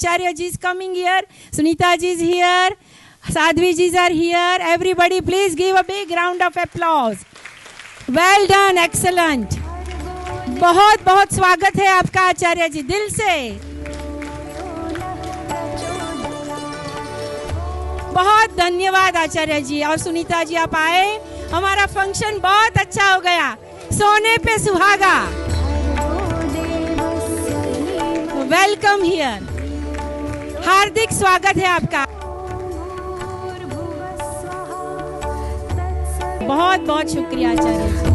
Acharya ji is coming here. Sunita ji is here. Sadhvi ji are here. Everybody, please give a big round of applause. Well done, excellent. बहुत बहुत स्वागत है आपका आचार्य जी, दिल से बहुत धन्यवाद आचार्य जी। और सुनीता जी आप आए, हमारा फंक्शन बहुत अच्छा हो गया, सोने पे सुहागा। वेलकम हियर, हार्दिक स्वागत है आपका। बहुत बहुत शुक्रिया आचार्य जी।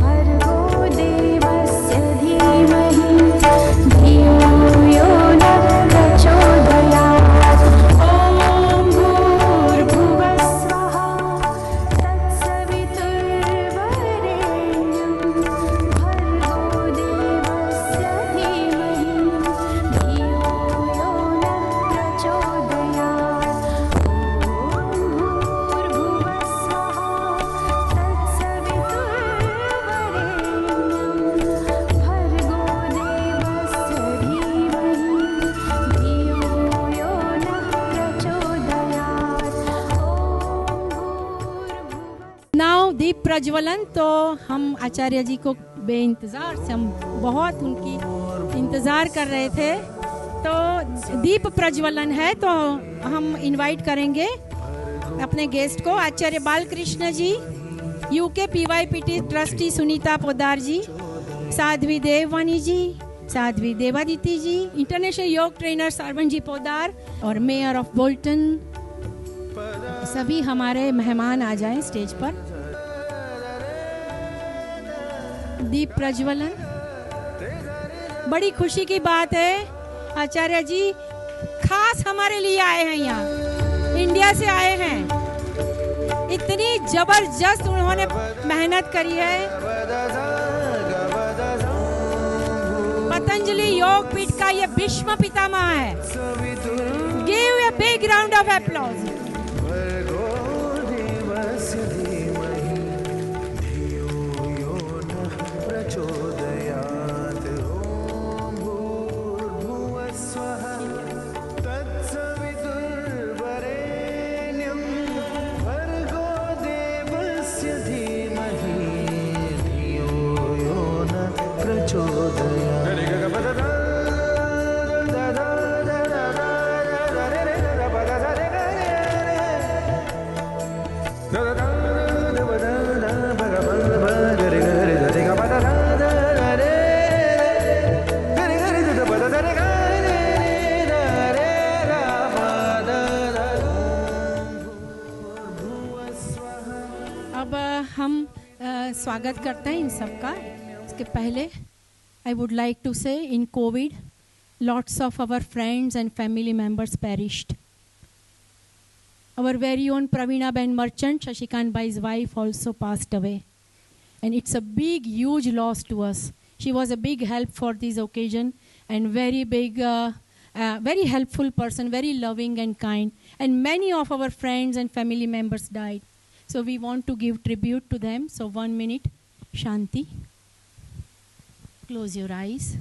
दीप प्रज्वलन, तो हम आचार्य जी को बेइंतजार से, हम बहुत उनकी इंतज़ार कर रहे थे, तो दीप प्रज्वलन है, तो हम इनवाइट करेंगे अपने गेस्ट को। आचार्य बालकृष्ण जी, यूके पीवाईपीटी ट्रस्टी सुनीता पोदार जी, साध्वी देववानी जी, साध्वी देवादिति जी, इंटरनेशनल योग ट्रेनर सरवण जी पोदार और मेयर ऑफ बोल्टन, सभी हमारे मेहमान आ जाएं स्टेज पर। दीप प्रज्वलन, बड़ी खुशी की बात है, आचार्य जी खास हमारे लिए आए हैं, यहाँ इंडिया से आए हैं। इतनी जबरदस्त उन्होंने मेहनत करी है। पतंजलि योग पीठ का ये भीष्म पितामह है। Give a big round of applause. स्वागत करते हैं इन सबका। इसके पहले आई वुड लाइक टू से, इन Covid lots of our friends and family members perished. Our very own Pravina Ben Merchant, Shashikant Bai's wife, also passed away, and it's a big, huge loss to us. She was a big help for this occasion, and very big, very helpful person, very loving and kind, and many of our friends and family members died. So we want to give tribute to them. So 1 minute, Shanti. Close your eyes.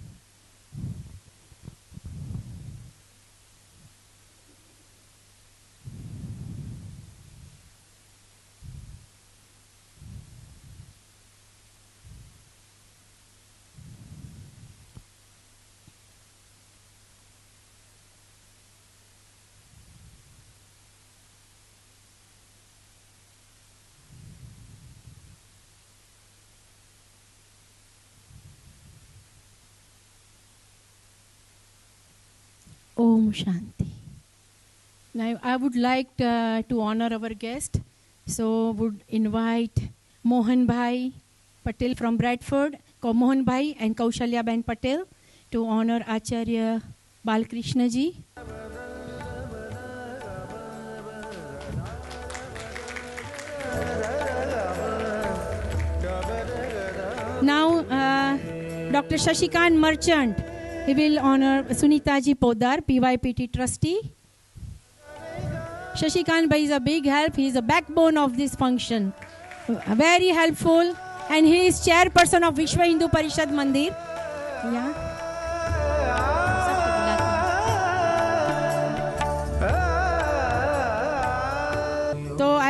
Om Shanti. Now I would like to honor our guest. So would invite Mohan Bhai Patel from Bradford, Mohan Bhai and Kaushalya Ben Patel to honor Acharya Balkrishna ji. Now Dr. Shashikant Merchant, he will honor Sunita ji Podar, PYPT trustee. Shashikant Bhai is a big help. He is the backbone of this function. Very helpful, and he is chairperson of Vishwa Hindu Parishad Mandir. Yeah.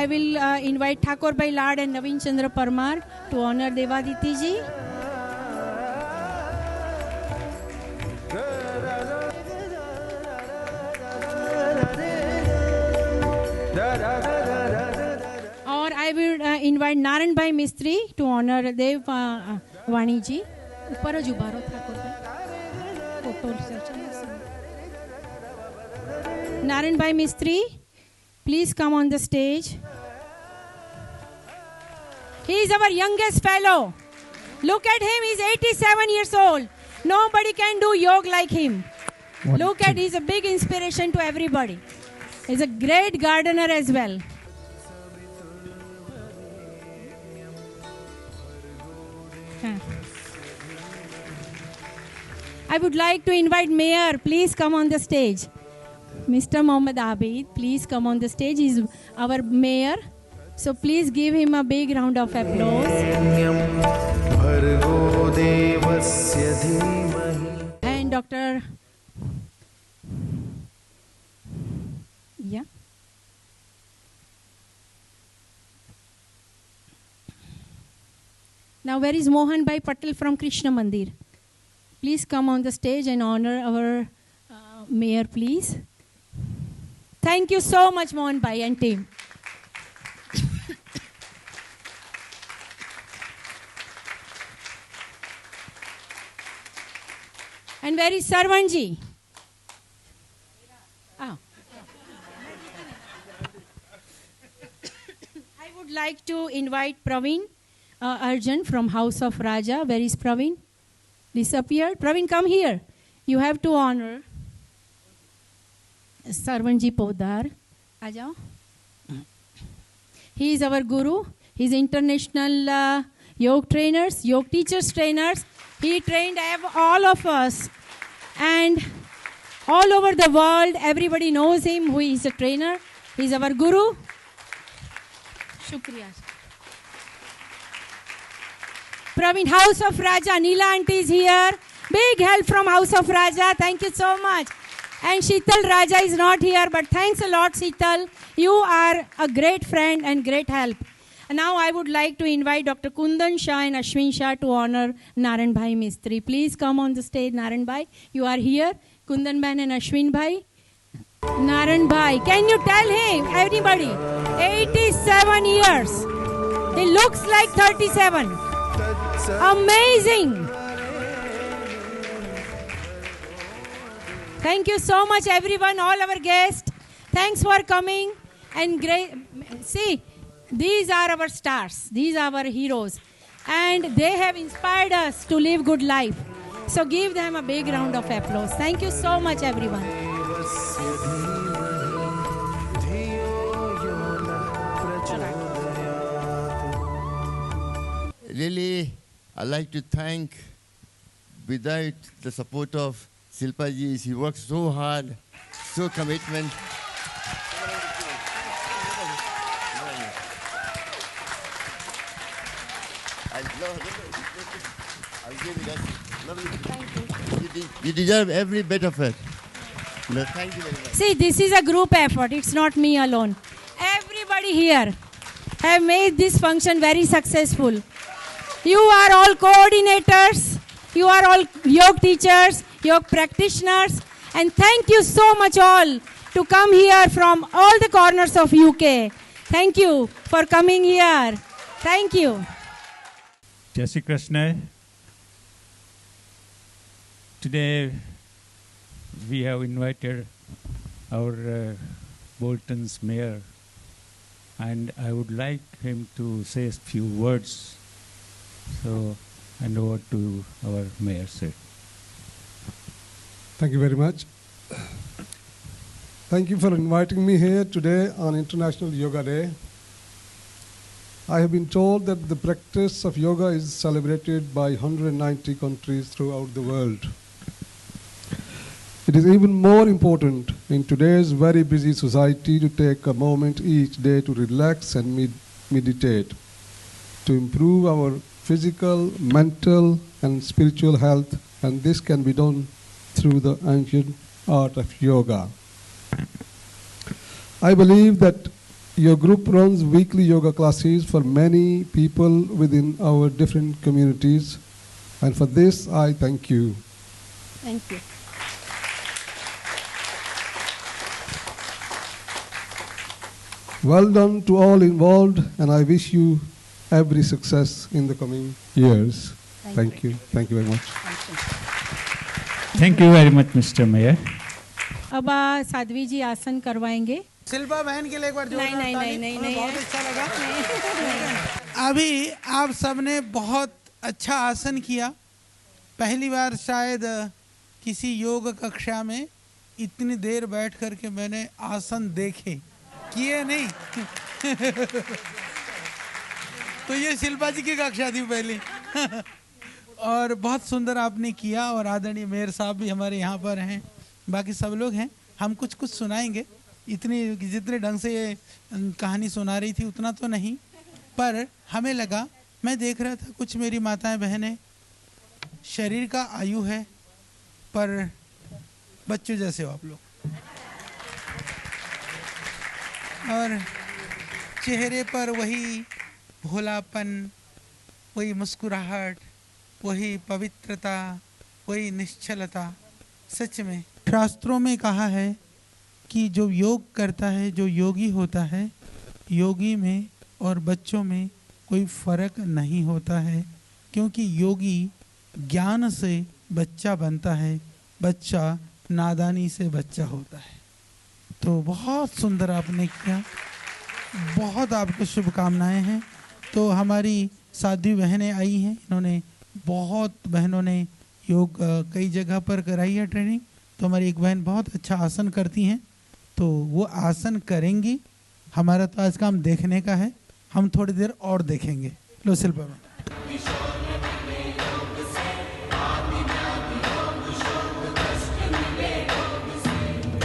I will invite Thakur Bhai Lad and Naveen Chandra Parmar to honor Devaditi ji. Or I will invite Naran Bhai Mistry to honor Dev Vani ji. Upar જ ઉભા રહો ઠાકોર ભાઈ. Photo session. Naran Bhai Mistry, please come on the stage. He is our youngest fellow. Look at him, he is 87 years old. Nobody can do yoga like him. Look at, he is a big inspiration to everybody. He is a great gardener as well. I would like to invite Mayor, please come on the stage. Mr. Mohammad Abid, please come on the stage. He is our mayor. So please give him a big round of applause. And Dr. Yeah. Now where is Mohan Bhai Patel from Krishna Mandir? Please come on the stage and honor our mayor, please. Thank you so much, Mohan Bhai and team. And where is Sarvanji? Oh. I would like to invite Praveen Arjun from House of Raja. Where is Praveen? Disappeared. Praveen, come here. You have to honor Sarvanji Podar. Ajao. He is our guru. He is international yoga trainers, yoga teachers trainers. He trained all of us. And all over the world, everybody knows him, who is a trainer. He is our guru. Shukriya. Praveen, House of Raja, Neela auntie is here. Big help from House of Raja. Thank you so much. And Sheetal Raja is not here, but thanks a lot, Sheetal. You are a great friend and great help. And now I would like to invite Dr. Kundan Shah and Ashwin Shah to honor Naran Bhai Mistry. Please come on the stage, Naran Bhai. You are here. Kundan Bhai and Ashwin Bhai. Naran Bhai, can you tell him, everybody, 87 years. He looks like 37. Amazing. Thank you so much, everyone, all our guests. Thanks for coming. And great. See, these are our stars. These are our heroes. And they have inspired us to live good life. So give them a big round of applause. Thank you so much, everyone. Really, I'd like to thank, without the support of Silpa ji, she works so hard, so commitment. You deserve every bit of it. No, thank you very much. See, this is a group effort. It's not me alone. Everybody here have made this function very successful. You are all coordinators. You are all yoga teachers, yoga practitioners. And thank you so much all to come here from all the corners of UK. Thank you for coming here. Thank you. Jai Shri Krishna. Today we have invited our Bolton's mayor, and I would like him to say a few words. So, hand over to our mayor, sir. Thank you very much. Thank you for inviting me here today on International Yoga Day. I have been told that the practice of yoga is celebrated by 190 countries throughout the world. It is even more important in today's very busy society to take a moment each day to relax and meditate, to improve our physical, mental, and spiritual health, and this can be done through the ancient art of yoga. I believe that Your group runs weekly yoga classes for many people within our different communities, and for this I thank you. Thank you. Well done to all involved, and I wish you every success in the coming years. Thank you. Thank you very much. Thank you very much, Mr. Mayor. अब साध्वी जी आसन करवाएंगे। शिल्पा बहन के लिए एक बार जोरदार नहीं, ताली। नहीं, हमें नहीं, बहुत अच्छा लगा। अभी आप सबने बहुत अच्छा आसन किया। पहली बार शायद किसी योग कक्षा में इतनी देर बैठ कर के मैंने आसन देखे, किए नहीं। तो ये शिल्पा जी की कक्षा थी पहली। और बहुत सुंदर आपने किया, और आदरणीय मेयर साहब भी हमारे यहाँ पर हैं, बाकी सब लोग हैं। हम कुछ कुछ सुनाएंगे, इतनी जितने ढंग से ये कहानी सुना रही थी उतना तो नहीं, पर हमें लगा, मैं देख रहा था कुछ मेरी माताएं बहनें, शरीर का आयु है पर बच्चों जैसे हो आप लोग, और चेहरे पर वही भोलापन, वही मुस्कुराहट, वही पवित्रता, वही निश्चलता। सच में शास्त्रों में कहा है कि जो योग करता है, जो योगी होता है, योगी में और बच्चों में कोई फर्क नहीं होता है, क्योंकि योगी ज्ञान से बच्चा बनता है, बच्चा नादानी से बच्चा होता है। तो बहुत सुंदर आपने किया, बहुत आपको शुभकामनाएं हैं। तो हमारी साध्वी बहनें आई हैं, इन्होंने बहुत बहनों ने योग कई जगह पर कराई है ट्रेनिंग। तो हमारी एक बहन बहुत अच्छा आसन करती हैं, तो वो आसन करेंगी। हमारा तो आज काम देखने का है, हम थोड़ी देर और देखेंगे। लो शिल्पा में।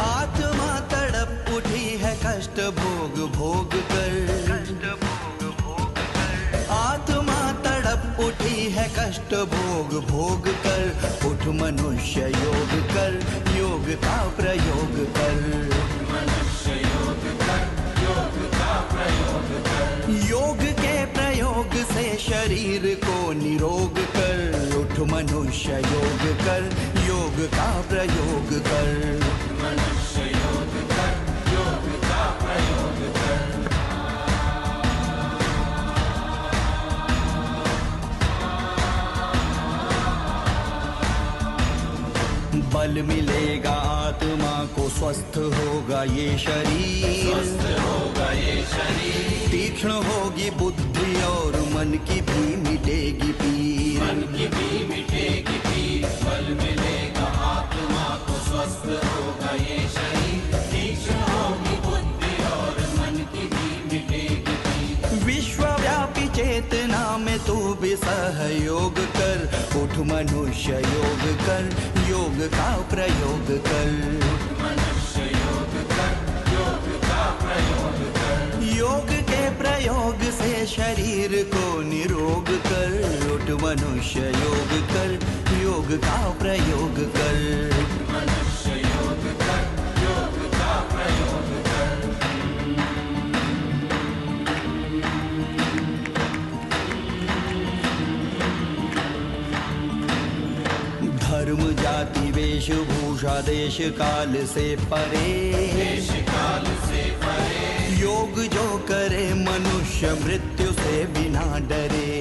आत्मा तड़प उठी है कष्ट भोग भोग कर, आत्मा तड़प उठी है कष्ट भोग भोग कर। उठ मनुष्य योग कर, योग का प्रयोग कर, योग के प्रयोग से शरीर को निरोग कर। उठ मनुष्य योग कर, योग का प्रयोग कर। बल मिलेगा आत्मा को, स्वस्थ होगा ये शरीर, तीक्ष्ण होगी बुद्धि और मन की भी मिटेगी पीर, बल मिलेगा आत्मा को, स्वस्थ होगा ये शरीर, तीक्ष्ण होगी बुद्धि और मन की भी मिटेगी पीर। विश्वव्यापी चेतना में तू भी सहयोग कर। उठ मनुष्य योग कर, योग का प्रयोग कर, योग के प्रयोग से शरीर को निरोग कर। उठ मनुष्य योग कर, योग का प्रयोग कर। धर्म जाति वेशभूषा देश काल से परे, योग जो करे मनुष्य मृत्यु से बिना डरे,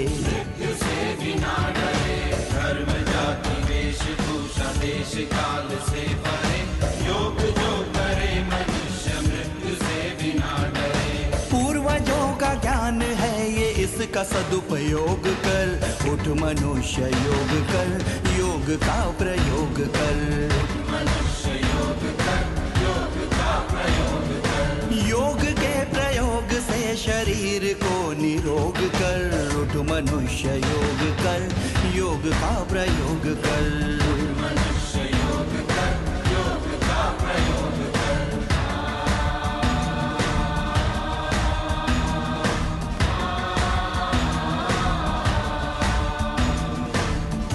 धर्म जाति वेशभूषा देश काल से परे, योग जो करे मनुष्य मृत्यु से बिना डरे। पूर्वजों का ज्ञान है ये, इसका सदुपयोग कर। उठ मनुष्य योग कर, योग का प्रयोग कर, योग के प्रयोग से शरीर को निरोग कर। उठ मनुष्य योग कर, योग का प्रयोग कर।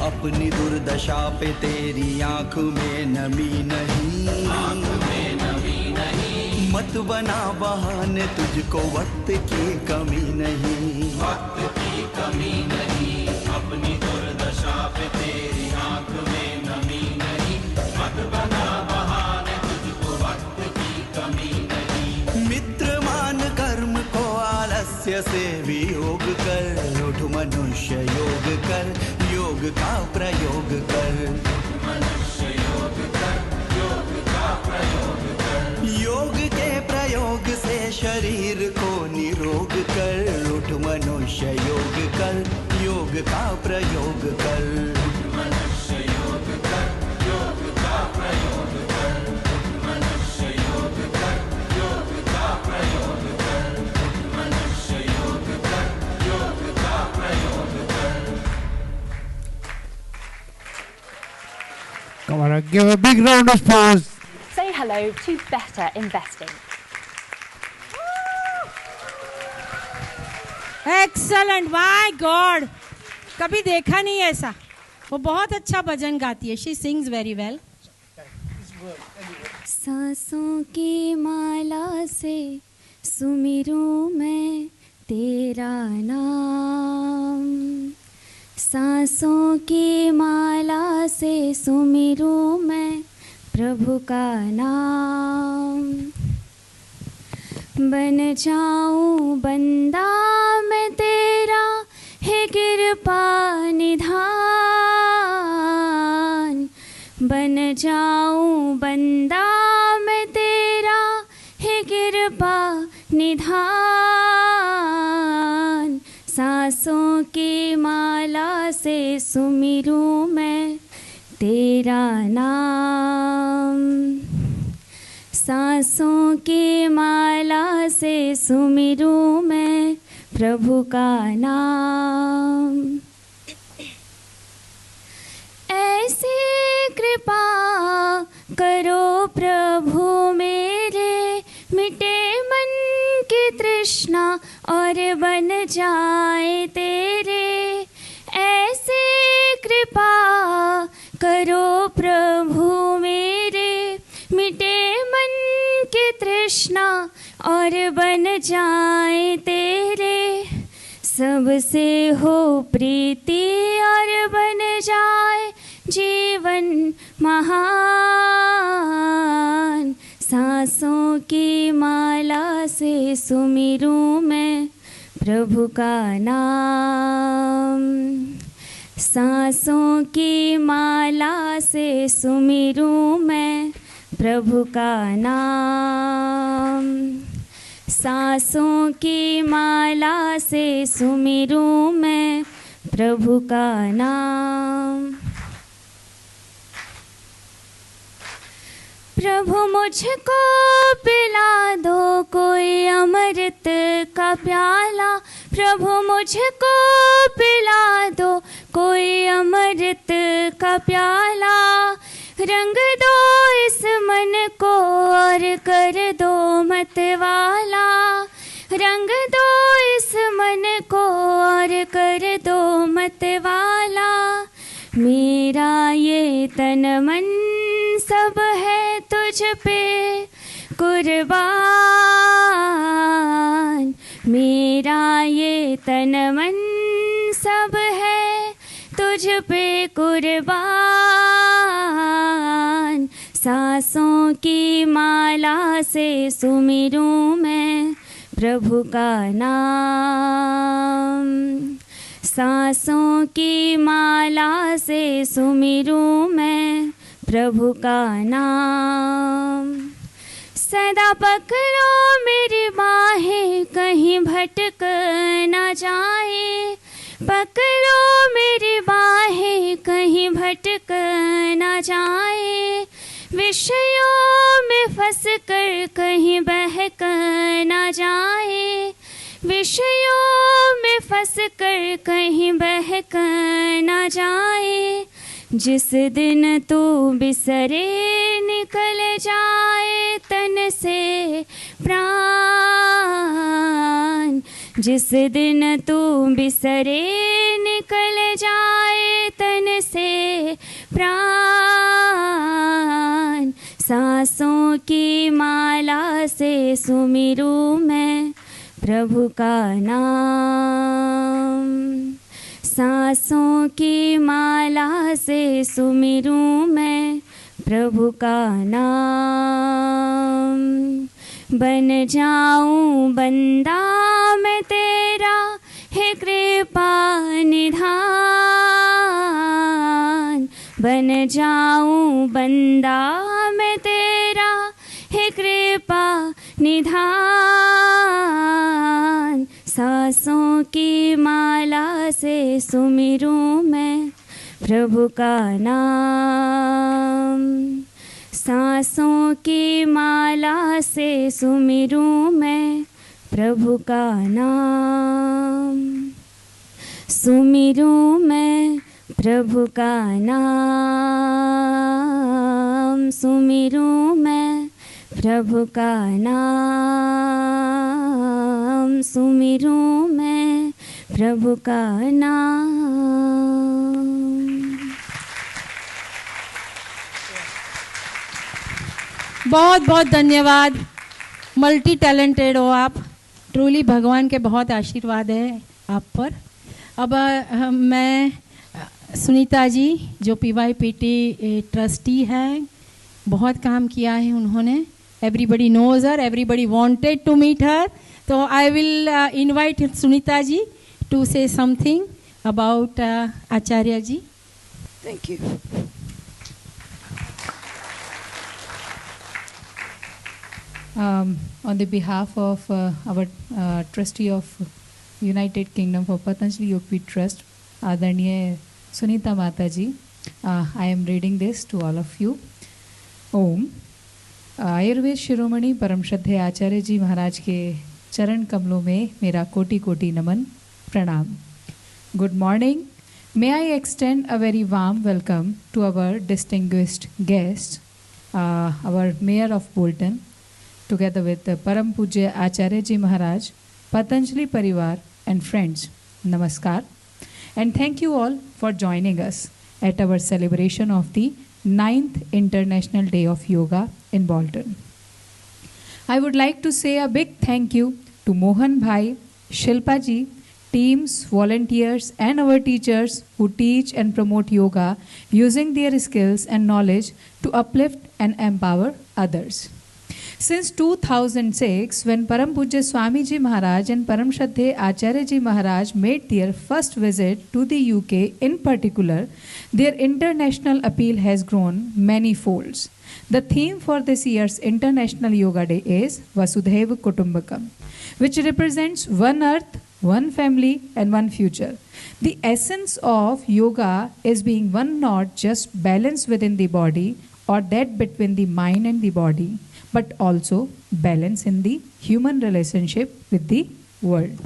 अपनी दुर्दशा पे तेरी आंख में नमी नहीं, मत बना बहाने, तुझको वक्त की कमी नहीं, वक्त की कमी नहीं, अपनी दुर्दशा पे तेरी आंख में नमी नहीं, मत बना बहाने, तुझको वक्त की कमी नहीं। मित्र मान कर्म को आलस्य से वियोग कर, उठ मनुष्य योग कर, योग का प्रयोग कर, मनुष्य योग कर, योग का प्रयोग कर। योग के प्रयोग से शरीर को निरोग कर, उठ मनुष्य योग कर, योग का प्रयोग कर, मनुष्य योग कर, योग का प्रयोग कर, मनुष्य योग कर, योग का प्रयोग कर, मनुष्य योग कर, योग का प्रयोग कर। Come on, give a big round of applause. Say hello to Better Investing. Excellent, my God, कभी देखा नहीं ऐसा। वो बहुत अच्छा भजन गाती है, शी सिंग्स वेरी वेल। सांसों की माला से सुमिरूं मैं तेरा नाम, सांसों की माला से सुमिरूं मैं प्रभु का नाम। बन जाऊं बंदा मैं तेरा, हे कृपा निधान। बन जाऊं बंदा मैं तेरा, हे कृपा निधान। सांसों की माला से सुमिरूं मैं तेरा नाम, सांसों की माला से सुमिरूं मैं प्रभु का नाम। ऐसी कृपा करो प्रभु मेरे, मिटे मन की तृष्णा और बन जाए तेरे। ऐसी कृपा करो प्रभु मेरे, मिटे मन की तृष्णा और बन जाए तेरे। सबसे हो प्रीति और बन जाए जीवन महान। सांसों की माला से सुमिरूं मैं प्रभु का नाम, सांसों की माला से सुमिरूं मैं प्रभु का नाम। सांसों की माला से सुमिरूं मैं प्रभु का नाम। प्रभु मुझको पिला दो कोई अमृत का प्याला, प्रभु मुझको पिला दो कोई अमृत का प्याला। रंग दो इस मन को और कर दो मतवाला, रंग दो इस मन को और कर दो मतवाला। मेरा ये तन मन सब है तुझ पे कुर्बान, मेरा ये तन मन सब है तुझ पे कुर्बान। सांसों की माला से सुमिरूं मैं प्रभु का नाम, सांसों की माला से सुमिरूं मैं प्रभु का नाम। सदा पकड़ो मेरी बाहें कहीं भटक न जाए, पकड़ो मेरी बाहें कहीं भटक न जाए। विषयों में फंस कर कहीं बहक न जाए, विषयों में फंस कर कहीं बहक न जाए। जिस दिन तू बिसरे निकल जाए तन से प्राण, जिस दिन तू बिसरे निकल जाए तन से प्राण। सांसों की माला से सुमिरूं मैं प्रभु का नाम। सांसों की माला से सुमिरूं मैं प्रभु का नाम। बन जाऊं बंदा मैं तेरा, हे कृपा निधान। बन जाऊं बंदा मैं तेरा, हे कृपा निधान। सांसों की माला से सुमिरूं मैं प्रभु का नाम। सांसों की माला से सुमिरूं मैं प्रभु का नाम। सुमिरूं मैं प्रभु का नाम। सुमिरूं मैं प्रभु का नाम। सुमिरूं मैं प्रभु का नाम। बहुत बहुत धन्यवाद। मल्टी टैलेंटेड हो आप, ट्रूली भगवान के बहुत आशीर्वाद है आप पर। अब मैं सुनीता जी जो PYPT ट्रस्टी हैं, बहुत काम किया है उन्होंने। Everybody knows her, everybody wanted to meet her. तो I will invite Sunita ji to say something about Acharya ji. Thank you. On the behalf of our trustee of United Kingdom for Patanjali Yoga Trust, Adharniya Sunita Mataji, I am reading this to all of you. Om Ayurveda शिरोमणि परम श्रद्धेय आचार्य जी महाराज के चरण कमलों में मेरा कोटि कोटि नमन प्रणाम. Good morning. May I extend a very warm welcome to our distinguished guest, our Mayor of Bolton, together with Param Pujya Acharya Ji Maharaj, Patanjali Parivar and friends. Namaskar. And thank you all for joining us at our celebration of the 9th International Day of Yoga in Bolton. I would like to say a big thank you to Mohan Bhai, Shilpa Ji, teams, volunteers and our teachers who teach and promote yoga using their skills and knowledge to uplift and empower others. Since 2006, when Param Pujya Swamiji Maharaj and Param Shraddheya Acharya Ji Maharaj made their first visit to the UK in particular, their international appeal has grown many folds. The theme for this year's International Yoga Day is Vasudhaiva Kutumbakam, which represents one earth, one family and one future. The essence of yoga is being one, not just balance within the body or that between the mind and the body, but also balance in the human relationship with the world.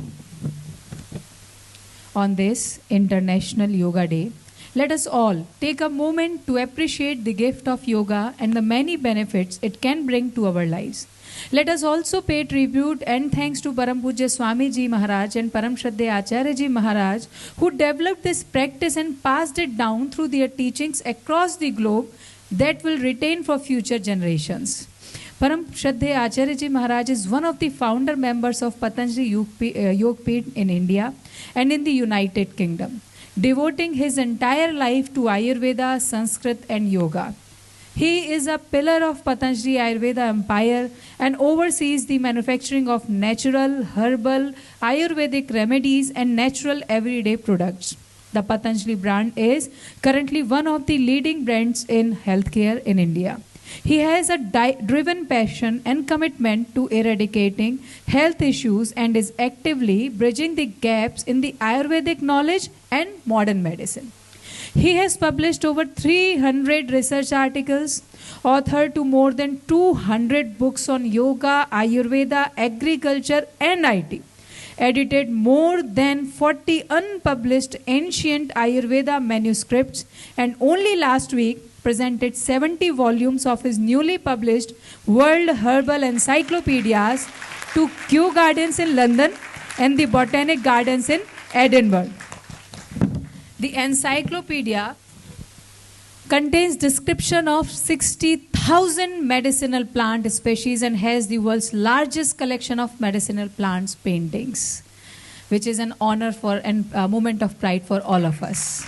On this International Yoga Day, let us all take a moment to appreciate the gift of yoga and the many benefits it can bring to our lives. Let us also pay tribute and thanks to Param Pujya Swamiji Maharaj and Param Shraddheya Acharya Ji Maharaj, who developed this practice and passed it down through their teachings across the globe that will retain for future generations. Param Shraddheya Acharya Ji Maharaj is one of the founder members of Patanjali Yoga Peeth in India and in the United Kingdom, devoting his entire life to Ayurveda, Sanskrit and yoga. He is a pillar of Patanjali Ayurveda empire and oversees the manufacturing of natural, herbal, Ayurvedic remedies and natural everyday products. The Patanjali brand is currently one of the leading brands in healthcare in India. He has a driven passion and commitment to eradicating health issues and is actively bridging the gaps in the Ayurvedic knowledge and modern medicine. He has published over 300 research articles, authored to more than 200 books on yoga, Ayurveda, agriculture and IT, edited more than 40 unpublished ancient Ayurveda manuscripts, and only last week presented 70 volumes of his newly published World Herbal Encyclopedias to Kew Gardens in London and the Botanic Gardens in Edinburgh. The encyclopedia contains description of 60,000 1,000 medicinal plant species and has the world's largest collection of medicinal plants paintings, which is an honor for and a moment of pride for all of us.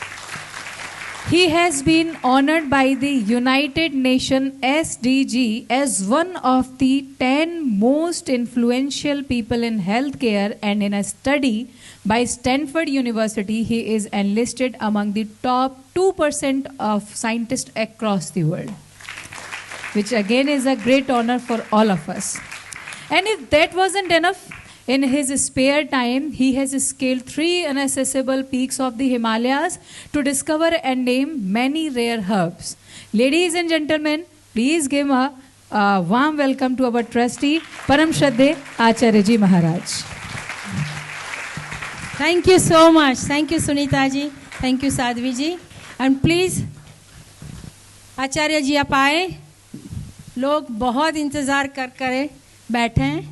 He has been honored by the United Nations SDG as one of the 10 most influential people in healthcare, and in a study by Stanford University, he is enlisted among the top 2% of scientists across the world, which again is a great honor for all of us. And if that wasn't enough, in his spare time, he has scaled 3 inaccessible peaks of the Himalayas to discover and name many rare herbs. Ladies and gentlemen, please give a warm welcome to our trustee, Param Shraddhe Acharya Ji Maharaj. Thank you so much. Thank you, Sunita ji. Thank you, Sadhvi ji. And please, आचार्य जी आप आए. लोग बहुत इंतजार कर बैठे हैं.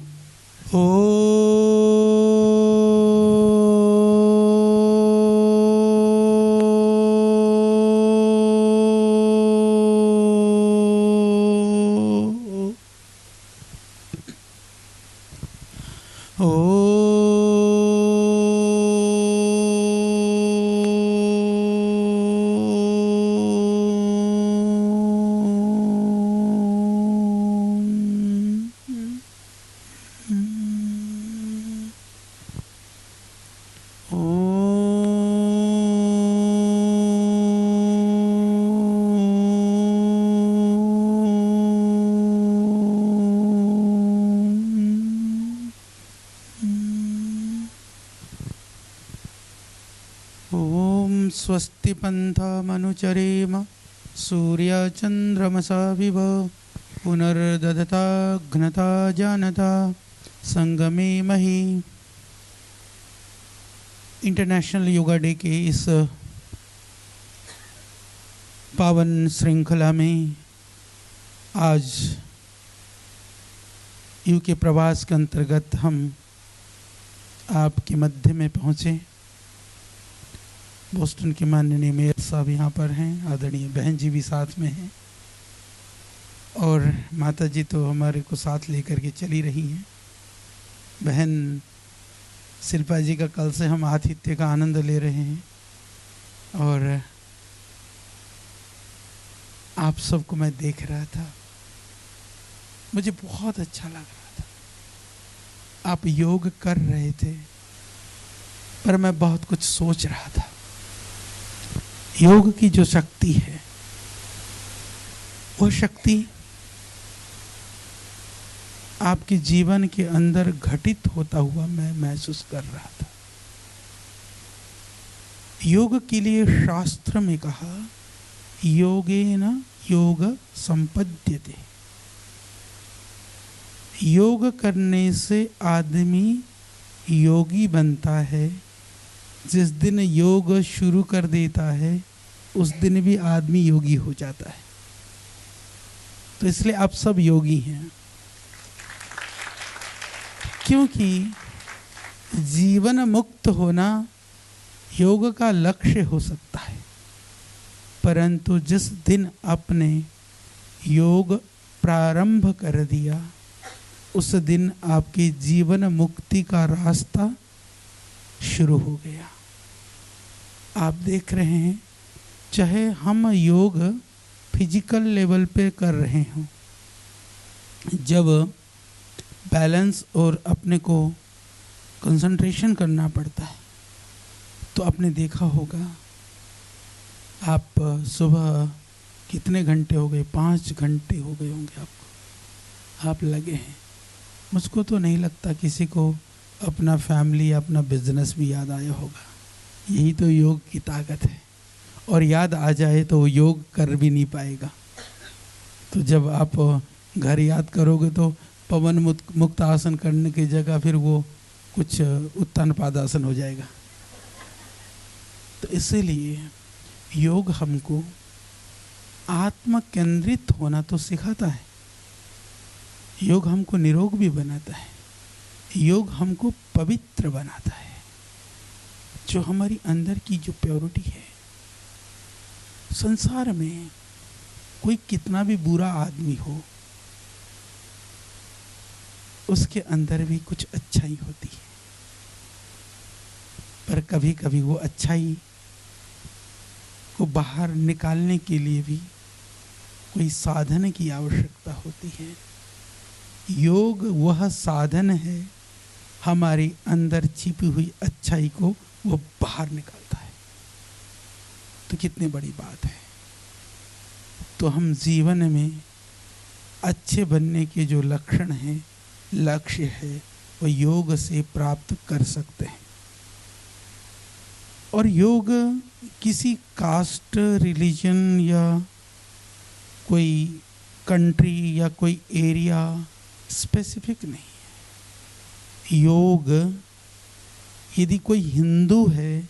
स्वस्ति पंथमनुचरेम सूर्यचंद्रमसा we've पुनर्दधता घ्नता जानता संगमे मही. इंटरनेशनल योगा डे के इस पावन श्रृंखला में आज यूके प्रवास के अंतर्गत हम आपके मध्य में पहुँचे. बोस्टन के माननीय मेयर साहब यहाँ पर हैं, आदरणीय बहन जी भी साथ में हैं, और माता जी तो हमारे को साथ लेकर के चली रही हैं. बहन शिल्पा जी का कल से हम आतिथ्य का आनंद ले रहे हैं, और आप सबको मैं देख रहा था, मुझे बहुत अच्छा लग रहा था. आप योग कर रहे थे, पर मैं बहुत कुछ सोच रहा था. योग की जो शक्ति है, वो शक्ति आपके जीवन के अंदर घटित होता हुआ मैं महसूस कर रहा था. योग के लिए शास्त्र में कहा, योगेन योग संपद्यते. योग करने से आदमी योगी बनता है. जिस दिन योग शुरू कर देता है, उस दिन भी आदमी योगी हो जाता है. तो इसलिए आप सब योगी हैं, क्योंकि जीवन मुक्त होना योग का लक्ष्य हो सकता है, परंतु जिस दिन आपने योग प्रारंभ कर दिया, उस दिन आपके जीवन मुक्ति का रास्ता शुरू हो गया. आप देख रहे हैं, चाहे हम योग फिजिकल लेवल पे कर रहे हों, जब बैलेंस और अपने को कंसंट्रेशन करना पड़ता है, तो आपने देखा होगा, आप सुबह कितने घंटे हो गए, 5 घंटे हो गए होंगे आपको, आप लगे हैं. मुझको तो नहीं लगता किसी को अपना फैमिली, अपना बिजनेस भी याद आया होगा. यही तो योग की ताकत है. और याद आ जाए तो योग कर भी नहीं पाएगा. तो जब आप घर याद करोगे तो पवन मुक्त आसन करने की जगह फिर वो कुछ उत्तान पादासन हो जाएगा. तो इसीलिए योग हमको आत्म केंद्रित होना तो सिखाता है. योग हमको निरोग भी बनाता है. योग हमको पवित्र बनाता है. जो हमारी अंदर की जो प्योरिटी है, संसार में कोई कितना भी बुरा आदमी हो, उसके अंदर भी कुछ अच्छाई होती है, पर कभी कभी वो अच्छाई को बाहर निकालने के लिए भी कोई साधन की आवश्यकता होती है। योग वह साधन है, हमारे अंदर छिपी हुई अच्छाई को वो बाहर निकालता है। तो कितनी बड़ी बात है। तो हम जीवन में अच्छे बनने के जो लक्षण हैं, लक्ष्य है, वो योग से प्राप्त कर सकते हैं। और योग किसी कास्ट, रिलीजन या कोई कंट्री या कोई एरिया स्पेसिफिक नहीं है। योग यदि कोई हिंदू है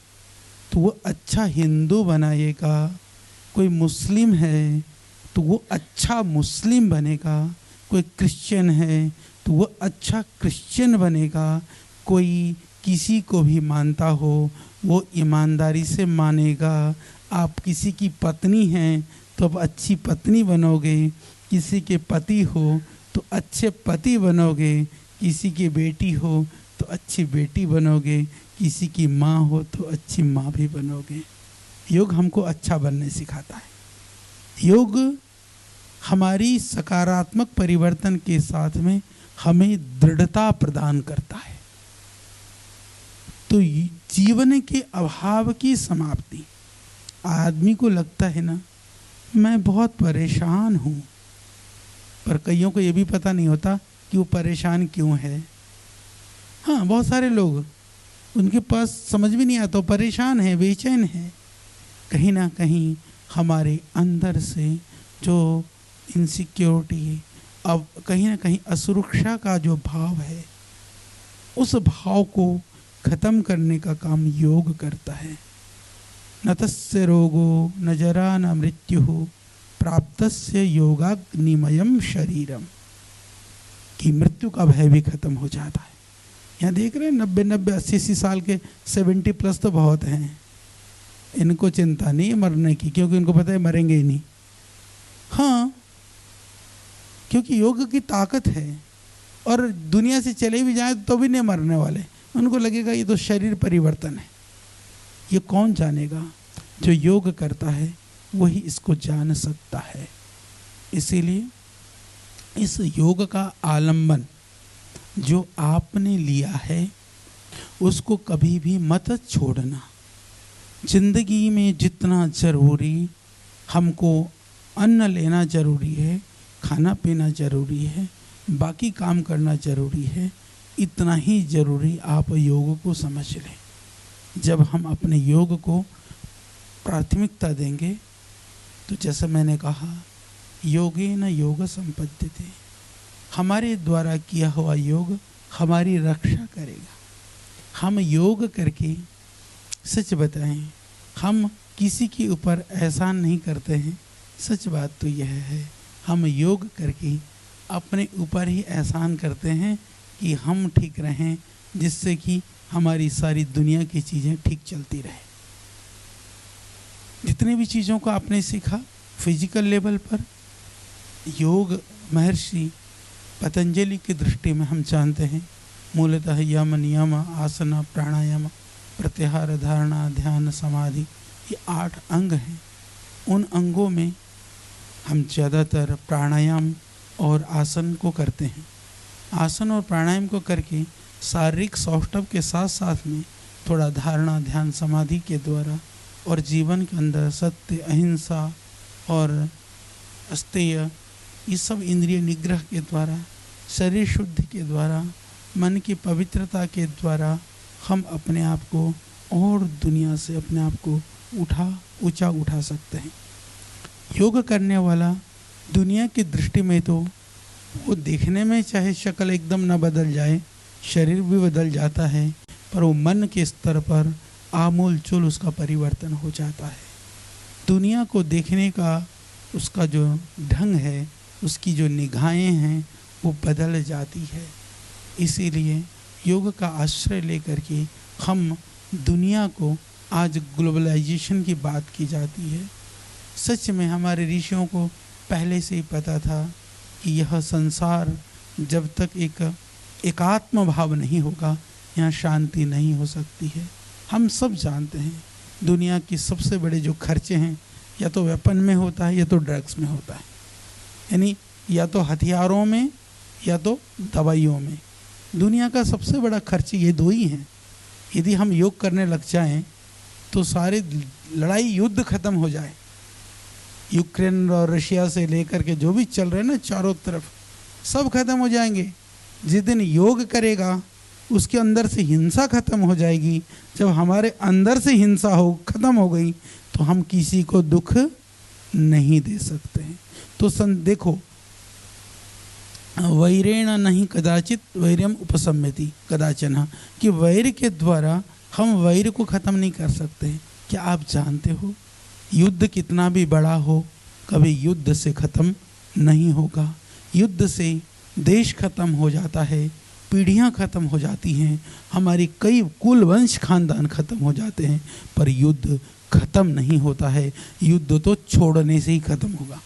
तो वो अच्छा हिंदू बनाएगा, कोई मुस्लिम है तो वो अच्छा मुस्लिम बनेगा, कोई क्रिश्चियन है तो वो अच्छा क्रिश्चियन बनेगा, कोई किसी को भी मानता हो वो ईमानदारी से मानेगा। आप किसी की पत्नी हैं तो आप अच्छी पत्नी बनोगे, किसी के पति हो तो अच्छे पति बनोगे, किसी की बेटी हो तो अच्छी बेटी बनोगे, किसी की माँ हो तो अच्छी माँ भी बनोगे। योग हमको अच्छा बनने सिखाता है। योग हमारी सकारात्मक परिवर्तन के साथ में हमें दृढ़ता प्रदान करता है। तो जीवन के अभाव की समाप्ति। आदमी को लगता है ना, मैं बहुत परेशान हूँ, पर कईयों को ये भी पता नहीं होता कि वो परेशान क्यों है। हाँ, बहुत सारे लोग उनके पास समझ भी नहीं आता, वो परेशान है, बेचैन है। कहीं ना कहीं हमारे अंदर से जो इनसिक्योरिटी, अब कहीं ना कहीं असुरक्षा का जो भाव है, उस भाव को खत्म करने का काम योग करता है। न तस्य रोगो न जरा न मृत्यु प्राप्तस्य योगाग्निमयम शरीरम, कि मृत्यु का भय भी खत्म हो जाता है। यहाँ देख रहे हैं 90-90, 80-80 साल के 70 प्लस तो बहुत हैं। इनको चिंता नहीं है मरने की, क्योंकि इनको पता है मरेंगे ही नहीं। हाँ, क्योंकि योग की ताकत है, और दुनिया से चले भी जाए तो भी नहीं मरने वाले। उनको लगेगा ये तो शरीर परिवर्तन है। ये कौन जानेगा? जो योग करता है वही इसको जान सकता है। इसीलिए इस योग का आलंबन जो आपने लिया है उसको कभी भी मत छोड़ना। जिंदगी में जितना जरूरी हमको अन्न लेना जरूरी है, खाना पीना जरूरी है, बाकी काम करना जरूरी है, इतना ही जरूरी आप योग को समझ लें। जब हम अपने योग को प्राथमिकता देंगे तो जैसा मैंने कहा, योगेन योग संपद्यते, हमारे द्वारा किया हुआ योग हमारी रक्षा करेगा। हम योग करके, सच बताएं, हम किसी के ऊपर एहसान नहीं करते हैं। सच बात तो यह है, हम योग करके अपने ऊपर ही एहसान करते हैं कि हम ठीक रहें, जिससे कि हमारी सारी दुनिया की चीज़ें ठीक चलती रहे। जितने भी चीज़ों को आपने सीखा फिजिकल लेवल पर, योग महर्षि पतंजलि की दृष्टि में हम जानते हैं मूलतः यम, नियम, आसन, प्राणायाम, प्रत्याहार, धारणा, ध्यान, समाधि, ये 8 अंग हैं। उन अंगों में हम ज़्यादातर प्राणायाम और आसन को करते हैं। आसन और प्राणायाम को करके शारीरिक सौष्ठव के साथ साथ में थोड़ा धारणा, ध्यान, समाधि के द्वारा और जीवन के अंदर सत्य, अहिंसा और अस्तेय, ये सब इंद्रिय निग्रह के द्वारा, शरीर शुद्धि के द्वारा, मन की पवित्रता के द्वारा हम अपने आप को और दुनिया से अपने आप को ऊंचा उठा सकते हैं। योग करने वाला दुनिया की दृष्टि में तो वो देखने में चाहे शक्ल एकदम ना बदल जाए, शरीर भी बदल जाता है, पर वो मन के स्तर पर आमूल चूल उसका परिवर्तन हो जाता है। दुनिया को देखने का उसका जो ढंग है, उसकी जो निगाहें हैं, वो बदल जाती है। इसीलिए योग का आश्रय लेकर के हम दुनिया को, आज ग्लोबलाइजेशन की बात की जाती है, सच में हमारे ऋषियों को पहले से ही पता था कि यह संसार जब तक एकात्म भाव नहीं होगा यहाँ शांति नहीं हो सकती है। हम सब जानते हैं दुनिया की सबसे बड़े जो खर्चे हैं या तो वेपन में होता है या तो ड्रग्स में होता है, यानी या तो हथियारों में या तो दवाइयों में। दुनिया का सबसे बड़ा खर्च ये दो ही हैं। यदि हम योग करने लग जाएं तो सारे लड़ाई युद्ध खत्म हो जाए। यूक्रेन और रशिया से लेकर के जो भी चल रहे हैं ना चारों तरफ, सब खत्म हो जाएंगे। जिस दिन योग करेगा उसके अंदर से हिंसा खत्म हो जाएगी। जब हमारे अंदर से हिंसा खत्म हो गई तो हम किसी को दुख नहीं दे सकते हैं। तो देखो, वैरेण नहीं कदाचित वैर्यम उपसम्यति कदाचन, कि वैर के द्वारा हम वैर को ख़त्म नहीं कर सकते। क्या आप जानते हो युद्ध कितना भी बड़ा हो कभी युद्ध से ख़त्म नहीं होगा। युद्ध से देश खत्म हो जाता है, पीढ़ियां खत्म हो जाती हैं, हमारी कई कुल वंश खानदान खत्म हो जाते हैं, पर युद्ध खत्म नहीं होता है। युद्ध तो छोड़ने से ही खत्म होगा,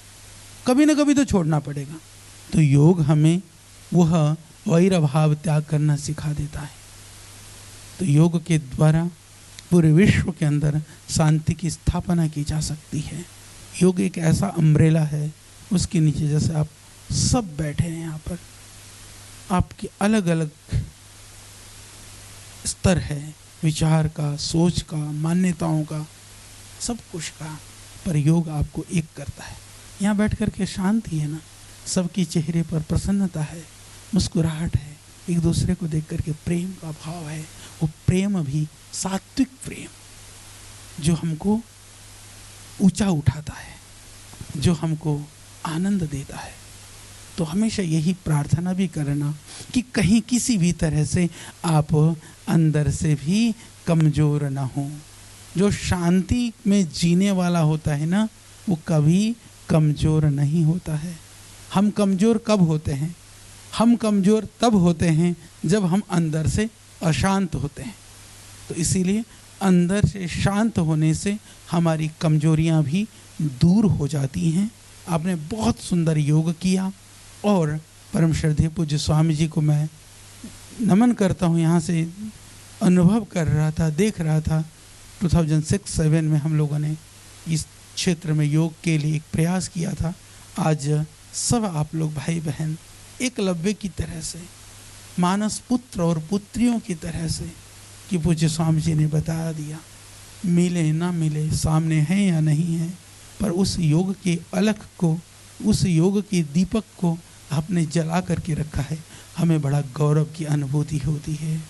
कभी ना कभी तो छोड़ना पड़ेगा। तो योग हमें वह वैर भाव त्याग करना सिखा देता है। तो योग के द्वारा पूरे विश्व के अंदर शांति की स्थापना की जा सकती है। योग एक ऐसा अम्ब्रेला है, उसके नीचे जैसे आप सब बैठे हैं, यहाँ पर आपके अलग अलग स्तर है, विचार का, सोच का, मान्यताओं का, सब कुछ का, पर योग आपको एक करता है। यहाँ बैठ कर के शांति है ना, सबके चेहरे पर प्रसन्नता है, मुस्कुराहट है, एक दूसरे को देख कर के प्रेम का भाव है। वो प्रेम भी सात्विक प्रेम जो हमको ऊंचा उठाता है, जो हमको आनंद देता है। तो हमेशा यही प्रार्थना भी करना कि कहीं किसी भी तरह से आप अंदर से भी कमज़ोर ना हो। जो शांति में जीने वाला होता है ना, वो कभी कमज़ोर नहीं होता है। हम कमज़ोर कब होते हैं? हम कमज़ोर तब होते हैं जब हम अंदर से अशांत होते हैं। तो इसीलिए अंदर से शांत होने से हमारी कमजोरियां भी दूर हो जाती हैं। आपने बहुत सुंदर योग किया और परम श्रद्धेय पूज्य स्वामी जी को मैं नमन करता हूँ। यहाँ से अनुभव कर रहा था, देख रहा था 2006-07 में हम लोगों ने इस क्षेत्र में योग के लिए एक प्रयास किया था। आज सब आप लोग भाई बहन एकलव्य की तरह से, मानस पुत्र और पुत्रियों की तरह से, कि पूज्य स्वामी जी ने बता दिया, मिले ना मिले, सामने हैं या नहीं है, पर उस योग के अलख को, उस योग के दीपक को आपने जला करके रखा है। हमें बड़ा गौरव की अनुभूति होती है,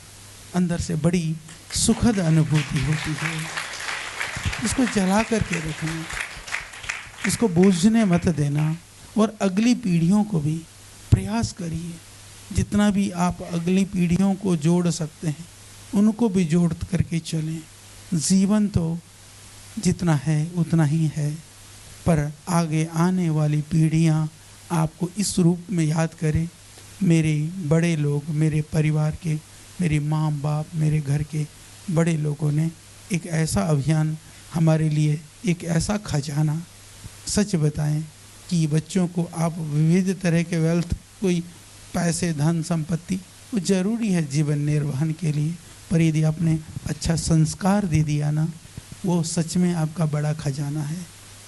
अंदर से बड़ी सुखद अनुभूति होती है। इसको जला करके रखना, इसको बूझने मत देना और अगली पीढ़ियों को भी प्रयास करिए, जितना भी आप अगली पीढ़ियों को जोड़ सकते हैं उनको भी जोड़ करके चलें। जीवन तो जितना है उतना ही है, पर आगे आने वाली पीढ़ियां आपको इस रूप में याद करें। मेरे बड़े लोग, मेरे परिवार के, मेरी माँ बाप, मेरे घर के बड़े लोगों ने एक ऐसा अभियान हमारे लिए, एक ऐसा खजाना, सच बताएं कि बच्चों को आप विविध तरह के वेल्थ, कोई पैसे, धन, संपत्ति वो ज़रूरी है जीवन निर्वहन के लिए, पर यदि आपने अच्छा संस्कार दे दिया ना, वो सच में आपका बड़ा खजाना है।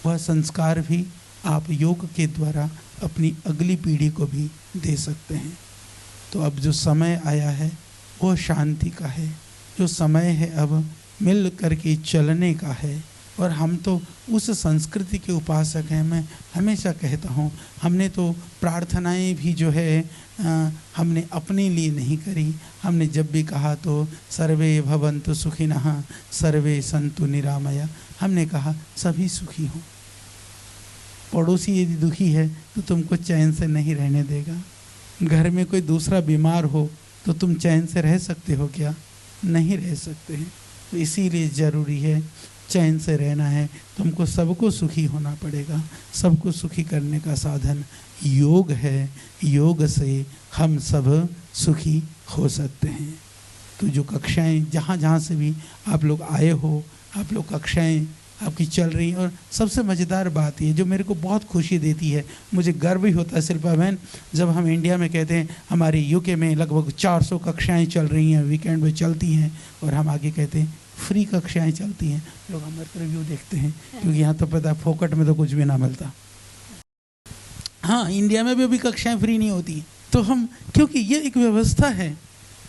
वह संस्कार भी आप योग के द्वारा अपनी अगली पीढ़ी को भी दे सकते हैं। तो अब जो समय आया है वो शांति का है, जो समय है अब मिल करके चलने का है, और हम तो उस संस्कृति के उपासक हैं। मैं हमेशा कहता हूँ, हमने तो प्रार्थनाएं भी जो है हमने अपने लिए नहीं करी। हमने जब भी कहा तो सर्वे भवन्तु सुखिनः सर्वे सन्तु निरामया, हमने कहा सभी सुखी हों। पड़ोसी यदि दुखी है तो तुमको चैन से नहीं रहने देगा। घर में कोई दूसरा बीमार हो तो तुम चैन से रह सकते हो क्या? नहीं रह सकते हैं। तो इसीलिए ज़रूरी है, चैन से रहना है, तुमको सबको सुखी होना पड़ेगा। सबको सुखी करने का साधन योग है। योग से हम सब सुखी हो सकते हैं। तो जो कक्षाएं, जहाँ जहाँ से भी आप लोग आए हो, आप लोग कक्षाएं आपकी चल रही हैं। और सबसे मज़ेदार बात ये जो मेरे को बहुत खुशी देती है, मुझे गर्व भी होता है शिल्पा बहन, जब हम इंडिया में कहते हैं हमारी यूके में लगभग 400 कक्षाएं चल रही हैं, वीकेंड में चलती हैं, और हम आगे कहते हैं फ्री कक्षाएं चलती हैं। लोग हमारे रिव्यू देखते हैं, क्योंकि यहाँ तो पता है फोकट में तो कुछ भी ना मिलता। हाँ, इंडिया में भी अभी कक्षाएं फ्री नहीं होती हैं। तो हम, क्योंकि ये एक व्यवस्था है,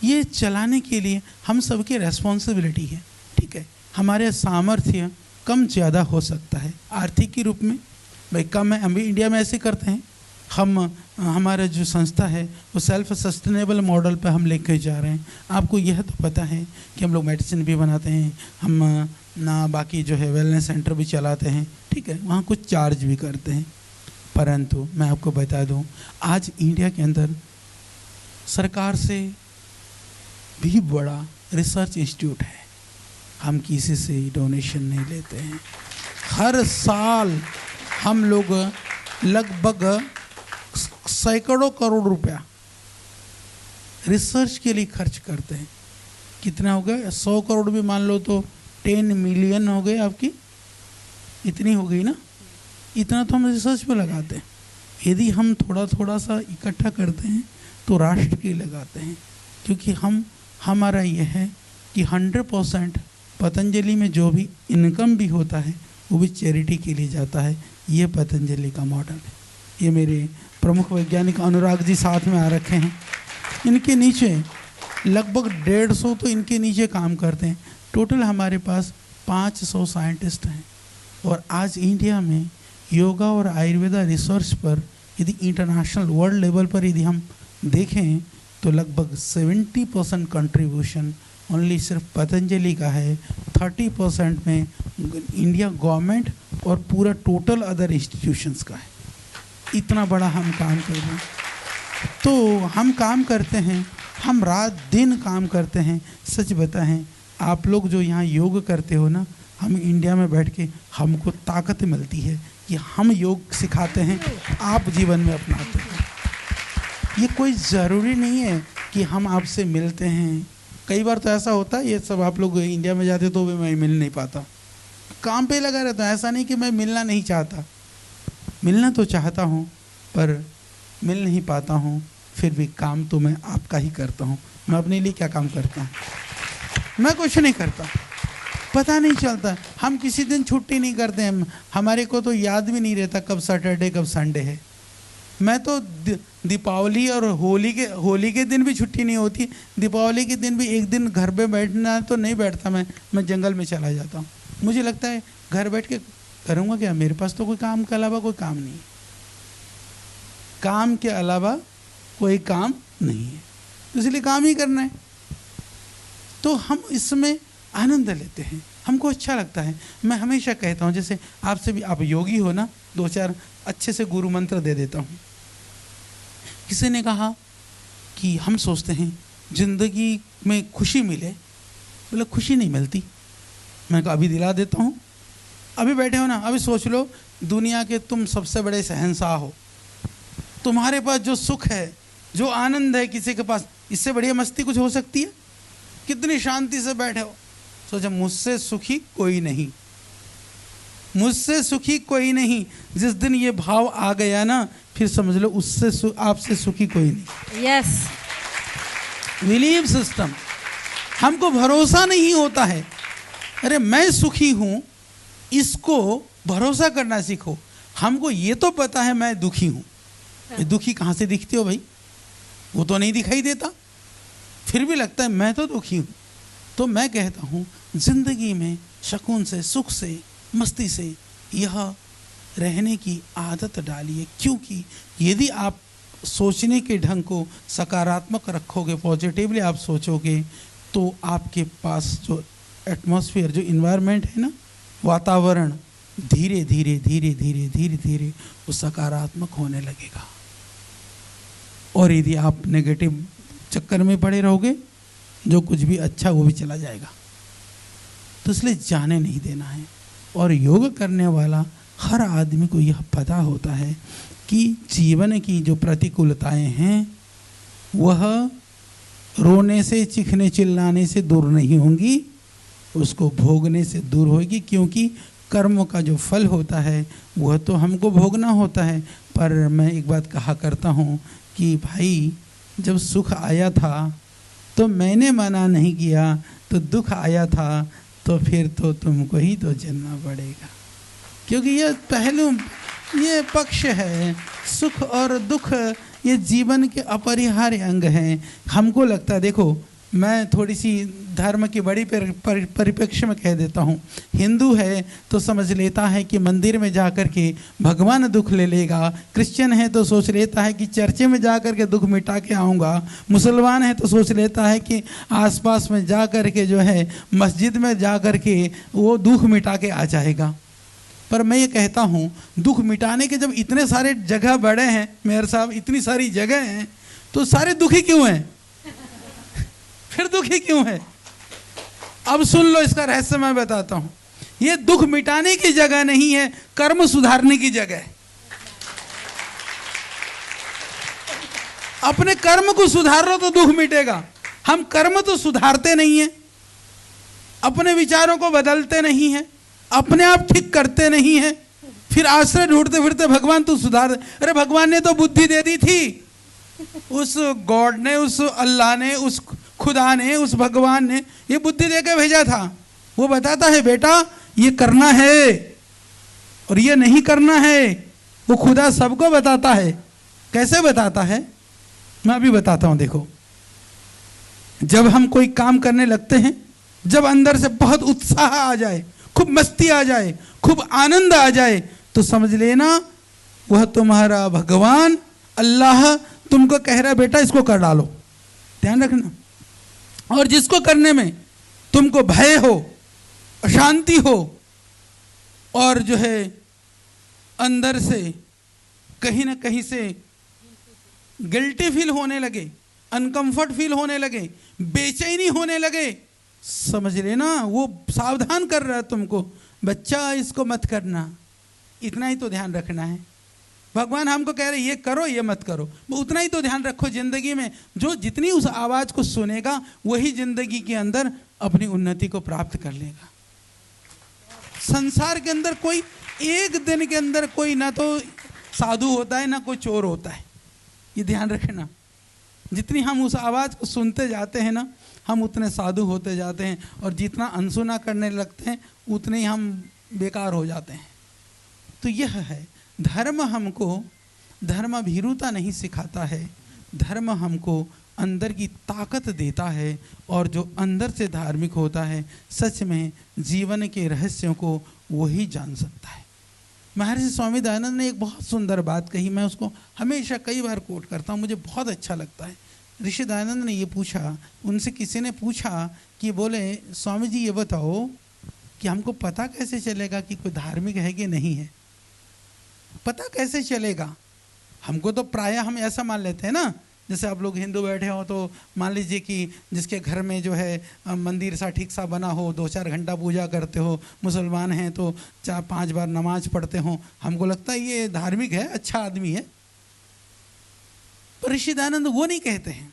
ये चलाने के लिए हम सबकी रेस्पॉन्सिबिलिटी है। ठीक है, हमारे सामर्थ्य कम ज़्यादा हो सकता है आर्थिक के रूप में, भाई कम है, हम भी इंडिया में ऐसे करते हैं। हम हमारा जो संस्था है वो सेल्फ सस्टेनेबल मॉडल पे हम लेके जा रहे हैं। आपको यह तो पता है कि हम लोग मेडिसिन भी बनाते हैं, हम ना बाकी जो है वेलनेस सेंटर भी चलाते हैं। ठीक है, वहाँ कुछ चार्ज भी करते हैं। परंतु मैं आपको बता दूँ, आज इंडिया के अंदर सरकार से भी बड़ा रिसर्च इंस्टीट्यूट है, हम किसी से डोनेशन नहीं लेते हैं। हर साल हम लोग लगभग सैकड़ों करोड़ रुपया रिसर्च के लिए खर्च करते हैं। कितना हो गया? 100 करोड़ भी मान लो तो 10 मिलियन हो गए आपकी, इतनी हो गई ना। इतना तो हम रिसर्च पे लगाते हैं। यदि हम थोड़ा थोड़ा सा इकट्ठा करते हैं तो राष्ट्र के लिए लगाते हैं, क्योंकि हमारा यह है कि 100% पतंजलि में जो भी इनकम भी होता है वो भी चैरिटी के लिए जाता है। ये पतंजलि का मॉडल है। ये मेरे प्रमुख वैज्ञानिक अनुराग जी साथ में आ रखे हैं। इनके नीचे लगभग 150 तो इनके नीचे काम करते हैं। टोटल हमारे पास 500 साइंटिस्ट हैं। और आज इंडिया में योगा और आयुर्वेदा रिसर्च पर यदि इंटरनेशनल वर्ल्ड लेवल पर यदि हम देखें तो लगभग 70% कंट्रीब्यूशन ओनली सिर्फ पतंजलि का है। 30% में इंडिया गवर्नमेंट और पूरा टोटल अदर इंस्टीट्यूशंस का है। इतना बड़ा हम काम कर रहे हैं। तो हम काम करते हैं, हम रात दिन काम करते हैं। सच बताएं, आप लोग जो यहाँ योग करते हो ना, हम इंडिया में बैठ के हमको ताकत मिलती है कि हम योग सिखाते हैं, आप जीवन में अपनाते हैं। ये कोई ज़रूरी नहीं है कि हम आपसे मिलते हैं। कई बार तो ऐसा होता है, ये सब आप लोग इंडिया में जाते तो भी मैं मिल नहीं पाता, काम पे लगा रहता हूँ। ऐसा नहीं कि मैं मिलना नहीं चाहता, मिलना तो चाहता हूँ पर मिल नहीं पाता हूँ। फिर भी काम तो मैं आपका ही करता हूँ। मैं अपने लिए क्या काम करता हूँ? मैं कुछ नहीं करता, पता नहीं चलता। हम किसी दिन छुट्टी नहीं करते हैं, हमारे को तो याद भी नहीं रहता कब सैटरडे कब संडे है। मैं तो दीपावली और होली के दिन भी छुट्टी नहीं होती। दीपावली के दिन भी एक दिन घर पे बैठना तो नहीं बैठता, मैं जंगल में चला जाता हूँ। मुझे लगता है घर बैठ के करूँगा क्या, मेरे पास तो कोई काम के अलावा कोई काम नहीं है। काम के अलावा कोई काम नहीं है, इसलिए काम ही करना है। तो हम इसमें आनंद लेते हैं, हमको अच्छा लगता है। मैं हमेशा कहता हूँ, जैसे आपसे भी, आप योगी हो ना, 2-4 अच्छे से गुरु मंत्र दे देता हूँ। किसी ने कहा कि हम सोचते हैं जिंदगी में खुशी मिले, बोले खुशी नहीं मिलती। मैं कहा अभी दिला देता हूँ। अभी बैठे हो ना, अभी सोच लो दुनिया के तुम सबसे बड़े शहंशाह हो, तुम्हारे पास जो सुख है, जो आनंद है, किसी के पास इससे बढ़िया मस्ती कुछ हो सकती है? कितनी शांति से बैठे हो। सोचा मुझसे सुखी कोई नहीं, मुझसे सुखी कोई नहीं। जिस दिन ये भाव आ गया ना, फिर समझ लो उससे आपसे सुखी कोई नहीं। Yes, believe system. हमको भरोसा नहीं होता है, अरे मैं सुखी हूं, इसको भरोसा करना सीखो। हमको ये तो पता है मैं दुखी हूं। दुखी कहाँ से दिखते हो भाई? वो तो नहीं दिखाई देता, फिर भी लगता है मैं तो दुखी हूँ। तो मैं कहता हूँ जिंदगी में सुकून से, सुख से, मस्ती से यह रहने की आदत डालिए। क्योंकि यदि आप सोचने के ढंग को सकारात्मक रखोगे, पॉजिटिवली आप सोचोगे, तो आपके पास जो एटमॉस्फेयर, जो इन्वायरमेंट है ना, वातावरण, धीरे धीरे धीरे धीरे धीरे धीरे वो सकारात्मक होने लगेगा। और यदि आप नेगेटिव चक्कर में पड़े रहोगे, जो कुछ भी अच्छा वो भी चला जाएगा। तो इसलिए जाने नहीं देना है। और योग करने वाला हर आदमी को यह पता होता है कि जीवन की जो प्रतिकूलताएं हैं वह रोने से, चीखने चिल्लाने से दूर नहीं होंगी, उसको भोगने से दूर होगी। क्योंकि कर्मों का जो फल होता है वह तो हमको भोगना होता है। पर मैं एक बात कहा करता हूँ कि भाई जब सुख आया था तो मैंने मना नहीं किया, तो दुख आया था तो फिर तो तुमको ही तो झेलना पड़ेगा, क्योंकि ये पहलू, ये पक्ष है। सुख और दुख ये जीवन के अपरिहार्य अंग हैं। हमको लगता है, देखो मैं थोड़ी सी धर्म की बड़ी परिप्रेक्ष्य में कह देता हूँ। हिंदू है तो समझ लेता है कि मंदिर में जा कर के भगवान दुख ले लेगा, क्रिश्चियन है तो सोच लेता है कि चर्चे में जा कर के दुख मिटा के आऊँगा, मुसलमान है तो सोच लेता है कि आसपास में जा कर के जो है मस्जिद में जा कर के वो दुख मिटा के आ जाएगा। पर मैं ये कहता हूँ, दुख मिटाने के जब इतने सारे जगह बड़े हैं मेयर साहब, इतनी सारी जगह हैं, तो सारे दुखी क्यों हैं? फिर दुखी क्यों है? अब सुन लो, इसका रहस्य मैं बताता हूं। ये दुख मिटाने की जगह नहीं है, कर्म सुधारने की जगह है। अपने कर्म को सुधारो तो दुख मिटेगा। हम कर्म तो सुधारते नहीं हैं, अपने विचारों को बदलते नहीं हैं, अपने आप ठीक करते नहीं हैं, फिर आश्रय ढूंढते फिरते भगवान तू सुधार। अरे भगवान ने तो बुद्धि दे दी थी, उस गॉड ने, उस अल्लाह ने, उस खुदा ने, उस भगवान ने ये बुद्धि देकर भेजा था। वो बताता है बेटा ये करना है और ये नहीं करना है। वो खुदा सबको बताता है। कैसे बताता है? मैं अभी बताता हूं। देखो, जब हम कोई काम करने लगते हैं, जब अंदर से बहुत उत्साह आ जाए, खूब मस्ती आ जाए, खूब आनंद आ जाए, तो समझ लेना वह तुम्हारा भगवान अल्लाह तुमको कह रहा है बेटा इसको कर डालो। ध्यान रखना। और जिसको करने में तुमको भय हो, अशांति हो और जो है अंदर से कहीं ना कहीं से गिल्टी फील होने लगे, अनकंफर्ट फील होने लगे, बेचैनी होने लगे, समझ लेना वो सावधान कर रहा है तुमको, बच्चा इसको मत करना। इतना ही तो ध्यान रखना है। भगवान हमको कह रहे ये करो ये मत करो, उतना ही तो ध्यान रखो जिंदगी में। जो जितनी उस आवाज को सुनेगा वही जिंदगी के अंदर अपनी उन्नति को प्राप्त कर लेगा। संसार के अंदर कोई एक दिन के अंदर कोई ना तो साधु होता है ना कोई चोर होता है, ये ध्यान रखना। जितनी हम उस आवाज को सुनते जाते हैं ना, हम उतने साधु होते जाते हैं, और जितना अनसुना करने लगते हैं उतने ही हम बेकार हो जाते हैं। तो यह है धर्म। हमको धर्म भीरुता नहीं सिखाता है, धर्म हमको अंदर की ताकत देता है। और जो अंदर से धार्मिक होता है सच में जीवन के रहस्यों को वही जान सकता है। महर्षि स्वामी दयानंद ने एक बहुत सुंदर बात कही, मैं उसको हमेशा कई बार कोट करता हूँ, मुझे बहुत अच्छा लगता है। ऋषि दयानंद ने ये पूछा, उनसे किसी ने पूछा कि बोले स्वामी जी ये बताओ कि हमको पता कैसे चलेगा कि कोई धार्मिक है कि नहीं है? पता कैसे चलेगा? हमको तो प्रायः हम ऐसा मान लेते हैं ना, जैसे आप लोग हिंदू बैठे हो तो मान लीजिए कि जिसके घर में जो है मंदिर सा ठीक सा बना हो, 2-4 घंटा पूजा करते हो, मुसलमान हैं तो 4-5 बार नमाज पढ़ते हो, हमको लगता है ये धार्मिक है, अच्छा आदमी है। पर ऋषि दयानंद वो नहीं कहते हैं।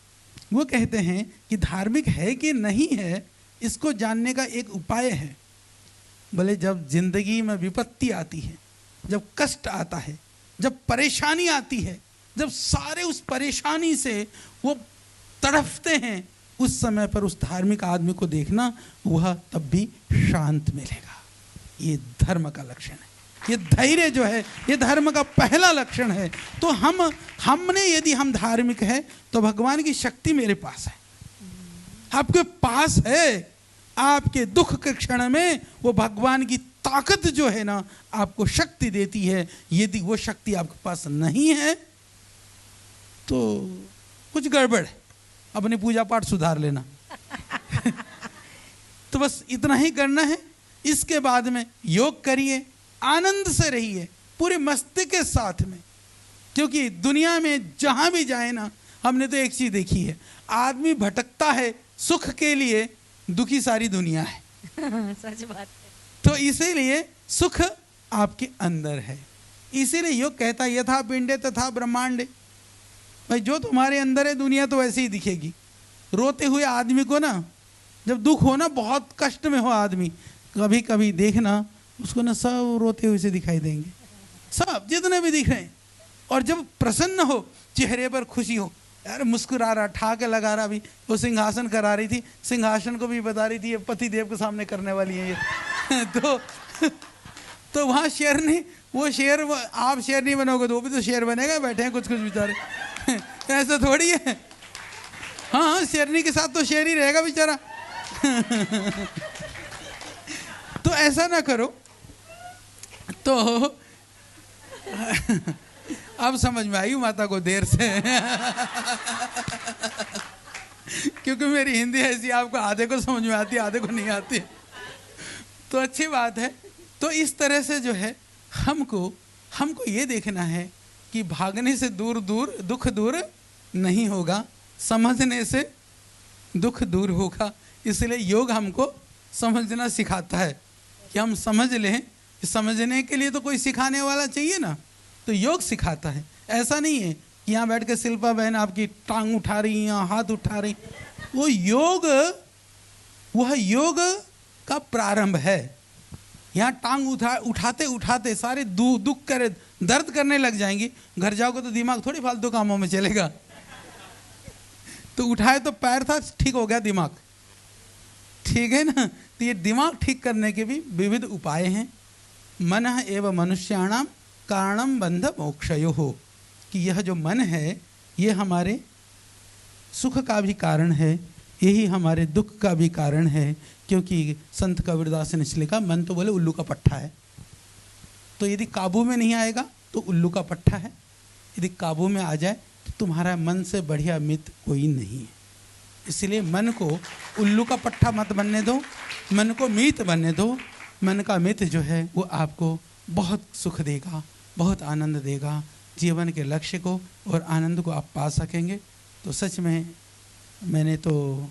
वो कहते हैं कि धार्मिक है कि नहीं है इसको जानने का एक उपाय है। बोले जब जिंदगी में विपत्ति आती है, जब कष्ट आता है, जब परेशानी आती है, जब सारे उस परेशानी से वो तड़फते हैं, उस समय पर उस धार्मिक आदमी को देखना, वह तब भी शांत मिलेगा। ये धर्म का लक्षण है। ये धैर्य जो है ये धर्म का पहला लक्षण है। तो हमने यदि हम धार्मिक है तो भगवान की शक्ति मेरे पास है, आपके पास है। आपके दुख के क्षण में वो भगवान की ताकत जो है ना आपको शक्ति देती है। यदि वो शक्ति आपके पास नहीं है तो कुछ गड़बड़ है, अपनी पूजा पाठ सुधार लेना। तो बस इतना ही करना है। इसके बाद में योग करिए, आनंद से रहिए, पूरी मस्ती के साथ में। क्योंकि दुनिया में जहां भी जाए ना, हमने तो एक चीज देखी है, आदमी भटकता है सुख के लिए, दुखी सारी दुनिया है। सच बात है। तो इसीलिए सुख आपके अंदर है। इसीलिए योग कहता है यथा पिंडे तथा ब्रह्मांडे। भाई जो तुम्हारे अंदर है दुनिया तो वैसे ही दिखेगी। रोते हुए आदमी को ना, जब दुख हो ना, बहुत कष्ट में हो आदमी, कभी कभी देखना उसको ना सब रोते हुए से दिखाई देंगे, सब जितने भी दिख रहे हैं। और जब प्रसन्न हो, चेहरे पर खुशी हो, यार मुस्कुरा रहा, ठाके लगा रहा, भी वो सिंहासन करा रही थी, सिंहासन को भी बता रही थी ये पति देव के सामने करने वाली है ये तो वहाँ शेर नहीं, वो शेर, आप शेर नहीं बनोगे तो वो भी तो शेर बनेगा, बैठे हैं कुछ कुछ बेचारे ऐसा थोड़ी है। हाँ, शेरनी के साथ तो शेर ही रहेगा बेचारा तो ऐसा ना करो। तो अब समझ में आई माता को देर से क्योंकि मेरी हिंदी ऐसी, आपको आधे को समझ में आती है, आधे को नहीं आती, तो अच्छी बात है। तो इस तरह से जो है हमको ये देखना है कि भागने से दूर दूर दुख दूर नहीं होगा, समझने से दुख दूर होगा। इसलिए योग हमको समझना सिखाता है कि हम समझ लें। समझने के लिए तो कोई सिखाने वाला चाहिए ना, तो योग सिखाता है। ऐसा नहीं है कि यहाँ बैठ के शिल्पा बहन आपकी टांग उठा रही, यहाँ हाथ उठा रही, वो योग का प्रारंभ है। यहाँ टांग उठाते उठाते सारे दुख करे, दर्द करने लग जाएंगी, घर जाओगे तो दिमाग थोड़ी फालतू कामों में चलेगा। तो उठाए तो पैर था, ठीक हो गया दिमाग, ठीक है ना। तो ये दिमाग ठीक करने के भी विविध उपाय हैं। मन एवं मनुष्याणाम कारणम बंध मोक्षयो हो, कि यह जो मन है ये हमारे सुख का भी कारण है, यही हमारे दुख का भी कारण है। क्योंकि संत कबीरदास ने लिखा, मन तो बोले उल्लू का पट्टा है, तो यदि काबू में नहीं आएगा तो उल्लू का पट्टा है, यदि काबू में आ जाए तो तुम्हारा मन से बढ़िया मित्र कोई नहीं है। इसलिए मन को उल्लू का पट्टा मत बनने दो, मन को मीत बनने दो। मन का मित्र जो है वो आपको बहुत सुख देगा, बहुत आनंद देगा, जीवन के लक्ष्य को और आनंद को आप पा सकेंगे। तो सच में मेरे को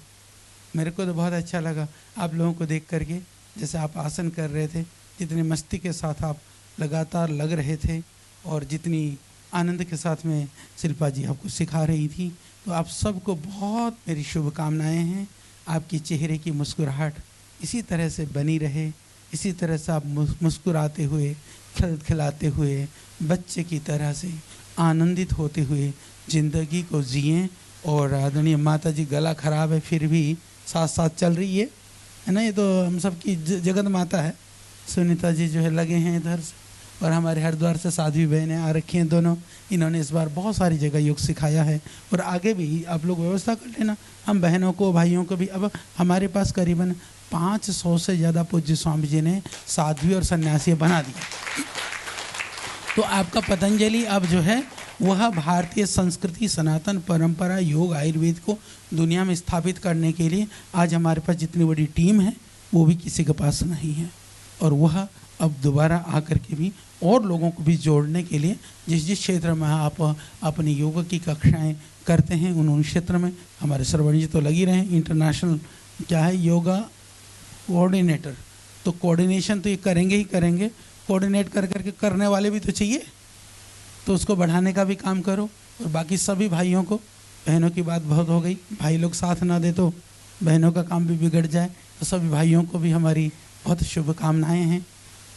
तो बहुत अच्छा लगा आप लोगों को देख करके, जैसे आप आसन कर रहे थे, जितनी मस्ती के साथ आप लगातार लग रहे थे और जितनी आनंद के साथ में शिल्पा जी आपको सिखा रही थी। तो आप सबको बहुत मेरी शुभकामनाएं हैं। आपकी चेहरे की मुस्कुराहट इसी तरह से बनी रहे, इसी तरह से आप मुस्कुराते हुए, खिलाते हुए, बच्चे की तरह से आनंदित होते हुए ज़िंदगी को जिएं। और आदरणीय माता जी गला खराब है फिर भी साथ साथ चल रही है ना, ये तो हम सब की जगत माता है। सुनीता जी जो है लगे हैं इधर से, और हमारे हरिद्वार से साध्वी बहनें आ रखी हैं दोनों, इन्होंने इस बार बहुत सारी जगह योग सिखाया है और आगे भी आप लोग व्यवस्था कर लेना। हम बहनों को भाइयों को भी, अब हमारे पास करीबन 500 से ज़्यादा पूज्य स्वामी जी ने साध्वी और सन्यासी बना दिया। तो आपका पतंजलि अब जो है वह भारतीय संस्कृति, सनातन परंपरा, योग, आयुर्वेद को दुनिया में स्थापित करने के लिए आज हमारे पास जितनी बड़ी टीम है वो भी किसी के पास नहीं है। और वह अब दोबारा आकर के भी और लोगों को भी जोड़ने के लिए जिस जिस क्षेत्र में आप अपनी योग की कक्षाएं करते हैं उन क्षेत्र में हमारे श्रवण जी तो लगी रहे। इंटरनेशनल क्या है, योगा कोऑर्डिनेटर, तो कोऑर्डिनेशन तो ये करेंगे ही करेंगे, कोऑर्डिनेट कर करके करने वाले भी तो चाहिए, तो उसको बढ़ाने का भी काम करो। और बाकी सभी भाइयों को, बहनों की बात बहुत हो गई, भाई लोग साथ ना दे तो बहनों का काम भी बिगड़ जाए, तो सभी भाइयों को भी हमारी बहुत शुभकामनाएं हैं।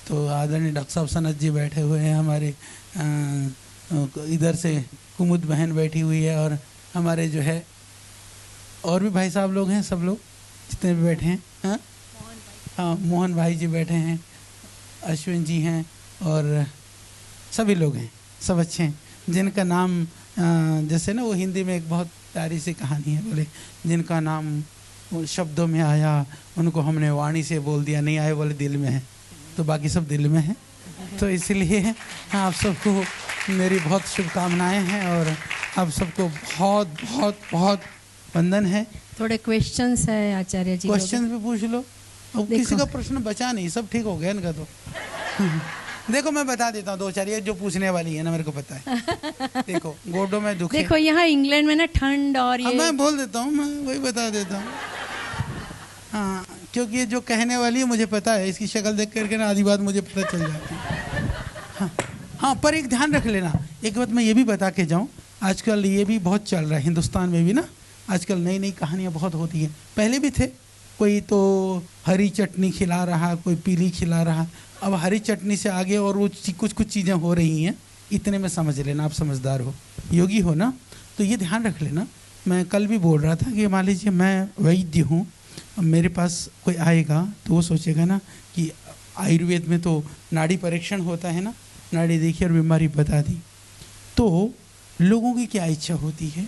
तो आदरणीय डॉक्टर साहब सनत जी बैठे हुए हैं, हमारे इधर से कुमुद बहन बैठी हुई है, और हमारे जो है और भी भाई साहब लोग हैं, सब लोग जितने भी बैठे हैं, हाँ मोहन भाई जी बैठे हैं, अश्विन जी हैं, और सभी लोग हैं, सब अच्छे हैं। जिनका नाम जैसे ना वो हिंदी में एक बहुत प्यारी सी कहानी है, बोले जिनका नाम शब्दों में आया उनको हमने वाणी से बोल दिया, नहीं आए बोले दिल में है, तो बाकी सब दिल में है। तो इसलिए आप सबको मेरी बहुत शुभकामनाएं हैं और आप सबको बहुत बहुत बहुत वंदन है। थोड़े क्वेश्चंस है आचार्य जी, क्वेश्चन भी पूछ लो। अब किसी का प्रश्न बचा नहीं, सब ठीक हो गया इनका तो देखो मैं बता देता हूँ दो चार, ये जो पूछने वाली है ना मेरे को पता है। देखो गोडों में दुख, देखो यहाँ इंग्लैंड में ना ठंड, और ये मैं बोल देता हूँ, मैं वही बता देता हूँ। हाँ, क्योंकि ये जो कहने वाली है मुझे पता है, इसकी शक्ल देख करके ना आधी बात मुझे पता चल जाती है। हाँ, पर एक ध्यान रख लेना, एक बात मैं ये भी बता के जाऊँ, आजकल ये भी बहुत चल रहा है हिंदुस्तान में भी ना, आजकल नई नई कहानियाँ बहुत होती हैं, पहले भी थे कोई तो हरी चटनी खिला रहा, कोई पीली खिला रहा। अब हरी चटनी से आगे और वो कुछ कुछ चीज़ें हो रही हैं, इतने में समझ लेना, आप समझदार हो, योगी हो ना, तो ये ध्यान रख लेना। मैं कल भी बोल रहा था कि मान लीजिए मैं वैद्य हूँ, मेरे पास कोई आएगा तो वो सोचेगा ना कि आयुर्वेद में तो नाड़ी परीक्षण होता है ना, नाड़ी देखी और बीमारी बता दी। तो लोगों की क्या इच्छा होती है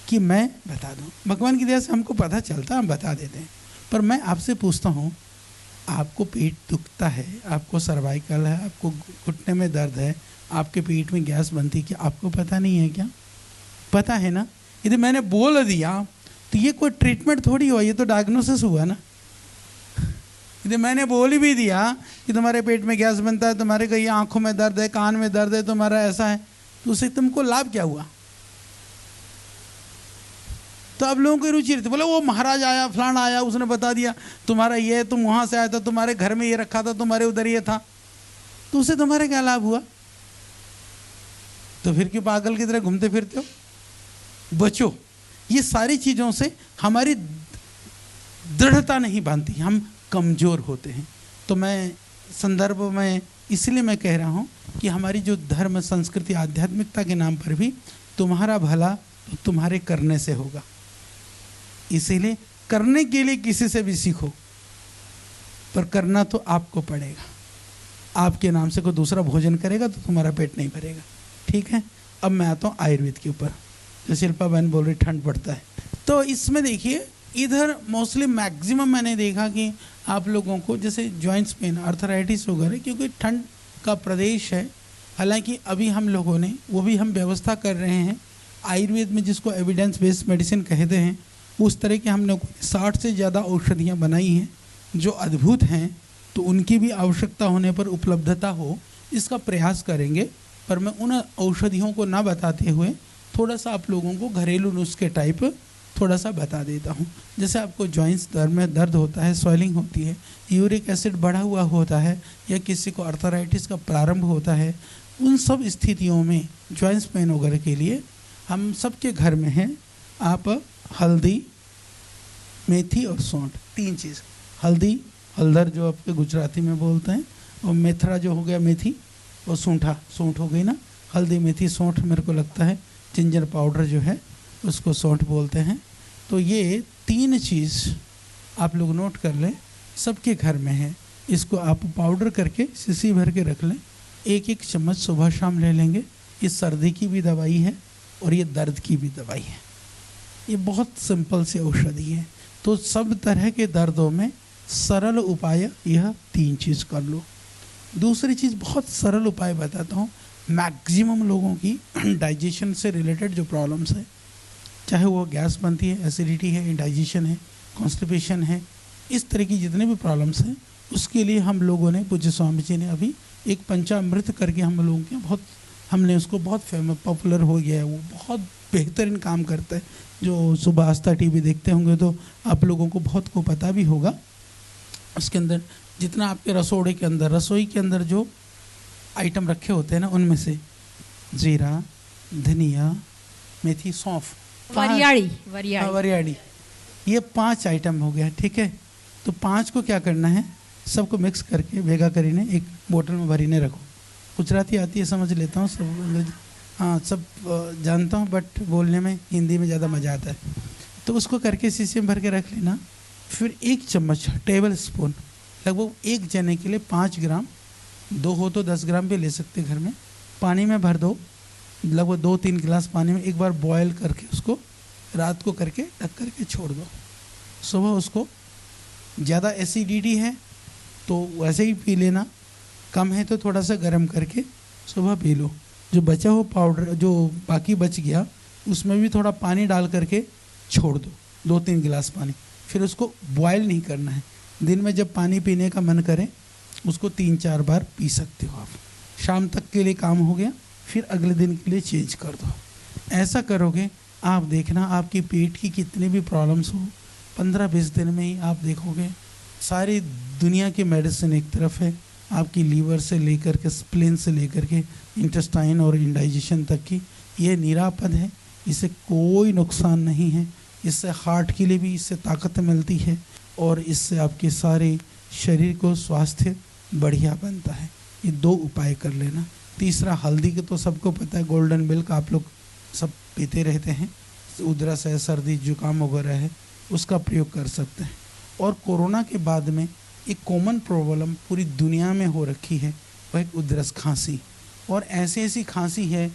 कि मैं बता दूं। भगवान की दया से हमको पता चलता, हम बता देते हैं। पर मैं आपसे पूछता हूँ, आपको पेट दुखता है, आपको सर्वाइकल है, आपको घुटने में दर्द है, आपके पेट में गैस बनती है, क्या आपको पता नहीं है क्या? पता है ना। यदि मैंने बोल दिया तो ये कोई ट्रीटमेंट थोड़ी हुआ, ये तो डायग्नोसिस हुआ ना। यदि मैंने बोल भी दिया कि तुम्हारे पेट में गैस बनता है, तुम्हारे कहीं आंखों में दर्द है, कान में दर्द है, तुम्हारा ऐसा है, तो उससे तुमको लाभ क्या हुआ? तो अब लोगों की रुचि रहती, बोले वो महाराज आया, फलाना आया, उसने बता दिया तुम्हारा ये, तुम वहां से आया था, तुम्हारे घर में ये रखा था, तुम्हारे उधर ये था, तो उससे तुम्हारा क्या लाभ हुआ? तो फिर क्यों पागल की तरह घूमते फिरते हो? बचो, ये सारी चीजों से हमारी दृढ़ता नहीं बनती, हम कमजोर होते हैं। तो मैं संदर्भ में इसलिए मैं कह रहा हूं कि हमारी जो धर्म, संस्कृति, आध्यात्मिकता के नाम पर भी तुम्हारा भला तो तुम्हारे करने से होगा। इसीलिए करने के लिए किसी से भी सीखो, पर करना तो आपको पड़ेगा। आपके नाम से कोई दूसरा भोजन करेगा तो तुम्हारा पेट नहीं भरेगा। ठीक है, अब मैं आता हूँ आयुर्वेद के ऊपर। जो शिल्पा बहन बोल रही ठंड पड़ता है, तो इसमें देखिए इधर मोस्टली मैक्सिमम मैंने देखा कि आप लोगों को जैसे जॉइंट्स पेन, आर्थराइटिस वगैरह, क्योंकि ठंड का प्रदेश है। हालांकि अभी हम लोगों ने वो भी हम व्यवस्था कर रहे हैं आयुर्वेद में, जिसको एविडेंस बेस्ड मेडिसिन कहते हैं, उस तरह के हम लोगों ने 60 से ज़्यादा औषधियाँ बनाई हैं जो अद्भुत हैं। तो उनकी भी आवश्यकता होने पर उपलब्धता हो, इसका प्रयास करेंगे। पर मैं उन औषधियों को ना बताते हुए थोड़ा सा आप लोगों को घरेलू नुस्खे टाइप थोड़ा सा बता देता हूँ। जैसे आपको जॉइंट्स में दर्द होता है, स्वेलिंग होती है, यूरिक एसिड बढ़ा हुआ होता है, या किसी को आर्थराइटिस का प्रारंभ होता है, उन सब स्थितियों में जॉइंट्स पेन वगैरह के लिए हम सबके घर में हैं, आप हल्दी, मेथी और सौंठ, 3 चीज़। हल्दी, हल्दर जो आपके गुजराती में बोलते हैं, और मेथरा जो हो गया मेथी, और सूंठा, सूंठ हो गई ना। हल्दी, मेथी, सौंठ, मेरे को लगता है जिंजर पाउडर जो है उसको सौंठ बोलते हैं। तो ये 3 चीज़ आप लोग नोट कर लें, सबके घर में है। इसको आप पाउडर करके शीशी भर के रख लें, 1-1 चम्मच सुबह शाम ले लेंगे। ये सर्दी की भी दवाई है और ये दर्द की भी दवाई है। ये बहुत सिंपल सी औषधि है। तो सब तरह के दर्दों में सरल उपाय यह 3 चीज़ कर लो। दूसरी चीज़ बहुत सरल उपाय बताता हूँ। मैक्सिमम लोगों की डाइजेशन से रिलेटेड जो प्रॉब्लम्स है, चाहे वो गैस बनती है, एसिडिटी है, इंडाइजेशन है, कॉन्स्टिपेशन है, इस तरह की जितने भी प्रॉब्लम्स हैं, उसके लिए हम लोगों ने, पूज्य स्वामी जी ने अभी एक पंचामृत करके हम लोगों के बहुत, हमने उसको बहुत फेमस, पॉपुलर हो गया है। वो बहुत बेहतरीन काम करता है। जो सुबह आस्था टीवी देखते होंगे तो आप लोगों को बहुत को पता भी होगा। उसके अंदर जितना आपके रसोड़े के अंदर, रसोई के अंदर जो आइटम रखे होते हैं ना, उनमें से जीरा, धनिया, मेथी, सौंफ, वरियाड़ी, ये 5 आइटम हो गया। ठीक है, तो 5 को क्या करना है, सबको मिक्स करके भेगा करीने एक बोतल में भरीने रखो। गुजराती आती है, समझ लेता हूँ सब, हाँ सब जानता हूँ, बट बोलने में हिंदी में ज़्यादा मज़ा आता है। तो उसको करके शीशे में भर के रख लेना। फिर 1 चम्मच, टेबल स्पून, लगभग 1 जने के लिए 5 ग्राम, 2 हो तो 10 ग्राम भी ले सकते घर में, पानी में भर दो। लगभग 2-3 गिलास पानी में एक बार बॉयल करके उसको रात को करके ढक करके छोड़ दो। सुबह उसको, ज़्यादा एसिडिटी है तो वैसे ही पी लेना, कम है तो थोड़ा सा गर्म करके सुबह पी लो। जो बचा हो पाउडर, जो बाकी बच गया, उसमें भी थोड़ा पानी डाल करके छोड़ दो, 2-3 गिलास पानी। फिर उसको बॉयल नहीं करना है। दिन में जब पानी पीने का मन करे उसको 3-4 बार पी सकते हो आप। शाम तक के लिए काम हो गया, फिर अगले दिन के लिए चेंज कर दो। ऐसा करोगे, आप देखना आपकी पेट की कितनी भी प्रॉब्लम्स हो, 15-20 दिन में ही आप देखोगे सारी दुनिया की मेडिसिन एक तरफ है, आपकी लीवर से लेकर के, स्प्लीन से लेकर के, इंटेस्टाइन और इंडाइजेशन तक की, ये निरापद है, इससे कोई नुकसान नहीं है। इससे हार्ट के लिए भी इससे ताकत मिलती है और इससे आपके सारे शरीर को स्वास्थ्य बढ़िया बनता है। ये 2 उपाय कर लेना। तीसरा, हल्दी के तो सबको पता है, गोल्डन मिल्क आप लोग सब पीते रहते हैं, उधरस है, सर्दी जुकाम वगैरह है, उसका प्रयोग कर सकते हैं। और कोरोना के बाद में एक कॉमन प्रॉब्लम पूरी दुनिया में हो रखी है, वह एक उधरस खांसी। और ऐसी खांसी है,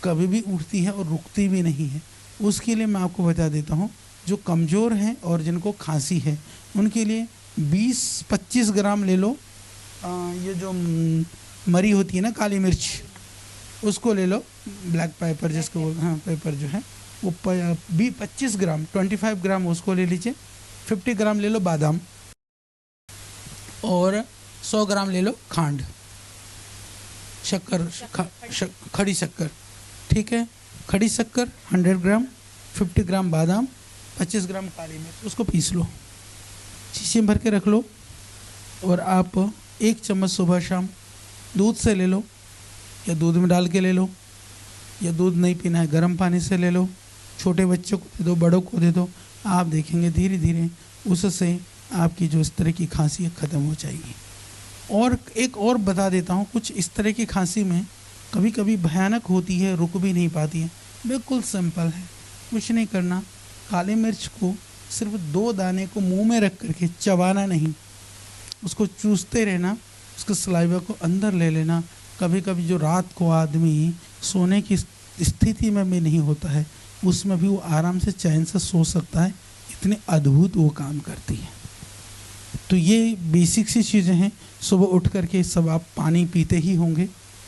कभी भी उठती है और रुकती भी नहीं है। उसके लिए मैं आपको बता देता हूँ, जो कमज़ोर हैं और जिनको खांसी है उनके लिए 20-25 ग्राम ले लो। ये जो मरी होती है ना, काली मिर्च, उसको ले लो, ब्लैक पेपर जिसको बोल, हाँ पेपर जो है वो 25 ग्राम, 25 ग्राम उसको ले लीजिए। 50 ग्राम ले लो बादाम और 100 ग्राम ले लो खांड, शक्कर, खड़ी शक्कर, ठीक है। खड़ी शक्कर 100 ग्राम, 50 ग्राम बादाम, 25 ग्राम काली मिर्च, उसको पीस लो, शीशे में भर के रख लो। और आप 1 चम्मच सुबह शाम दूध से ले लो, या दूध में डाल के ले लो, या दूध नहीं पीना है गर्म पानी से ले लो। छोटे बच्चों को दे दो, बड़ों को दे दो। आप देखेंगे धीरे धीरे उससे आपकी जो इस तरह की खांसी ख़त्म हो जाएगी। और एक और बता देता हूँ, कुछ इस तरह की खांसी में कभी कभी भयानक होती है, रुक भी नहीं पाती है। बिल्कुल सिंपल है, कुछ नहीं करना। काली मिर्च को सिर्फ 2 दाने को मुंह में रख करके चबाना नहीं, उसको चूसते रहना, उसके सलाइवा को अंदर ले लेना। कभी कभी जो रात को आदमी सोने की स्थिति में भी नहीं होता है, उसमें भी वो आराम से चैन से सो सकता है। इतने अद्भुत वो काम करती है। तो ये बेसिक सी चीज़ें हैं। सुबह उठ करके सब आप पानी पीते ही होंगे,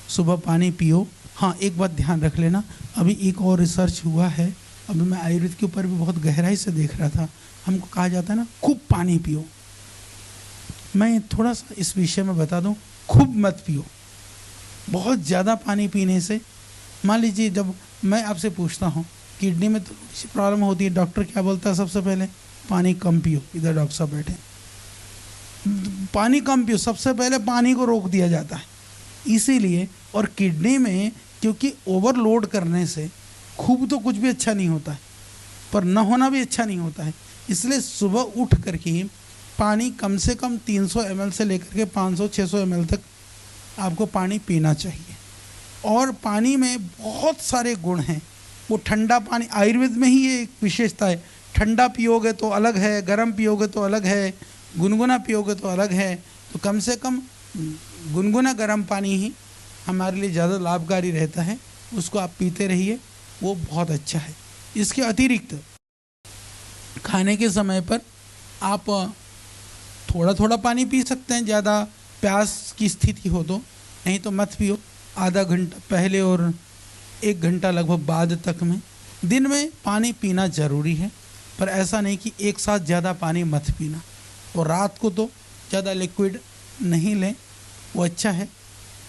सुबह पानी पियो। हाँ, एक बात ध्यान रख लेना, अभी एक और रिसर्च हुआ है, अभी मैं आयुर्वेद के ऊपर भी बहुत गहराई से देख रहा था। हमको कहा जाता है ना, खूब पानी पियो। मैं थोड़ा सा इस विषय में बता दूं, खूब मत पियो। बहुत ज़्यादा पानी पीने से, मान लीजिए जब मैं आपसे पूछता हूँ किडनी में तो प्रॉब्लम होती है, डॉक्टर क्या बोलता है सबसे पहले? पानी कम पियो। इधर डॉक्टर साहब बैठे, पानी कम पियो, सबसे पहले पानी को रोक दिया जाता है इसीलिए। और किडनी में क्योंकि ओवरलोड करने से खूब तो कुछ भी अच्छा नहीं होता है, पर न होना भी अच्छा नहीं होता है। इसलिए सुबह उठ करके पानी कम से कम 300 ml से लेकर के 500-600 ml तक आपको पानी पीना चाहिए। और पानी में बहुत सारे गुण हैं। वो ठंडा पानी, आयुर्वेद में ही ये एक विशेषता है, ठंडा पियोगे तो अलग है, गर्म पियोगे तो अलग है, गुनगुना पियोगे तो अलग है। तो कम से कम गुनगुना गर्म पानी ही हमारे लिए ज़्यादा लाभकारी रहता है, उसको आप पीते रहिए, वो बहुत अच्छा है। इसके अतिरिक्त खाने के समय पर आप थोड़ा थोड़ा पानी पी सकते हैं, ज़्यादा प्यास की स्थिति हो तो, नहीं तो मत पियो। आधा घंटा पहले और 1 घंटा लगभग बाद तक में दिन में पानी पीना ज़रूरी है, पर ऐसा नहीं कि एक साथ ज़्यादा पानी मत पीना। और रात को तो ज़्यादा लिक्विड नहीं लें, वो अच्छा है।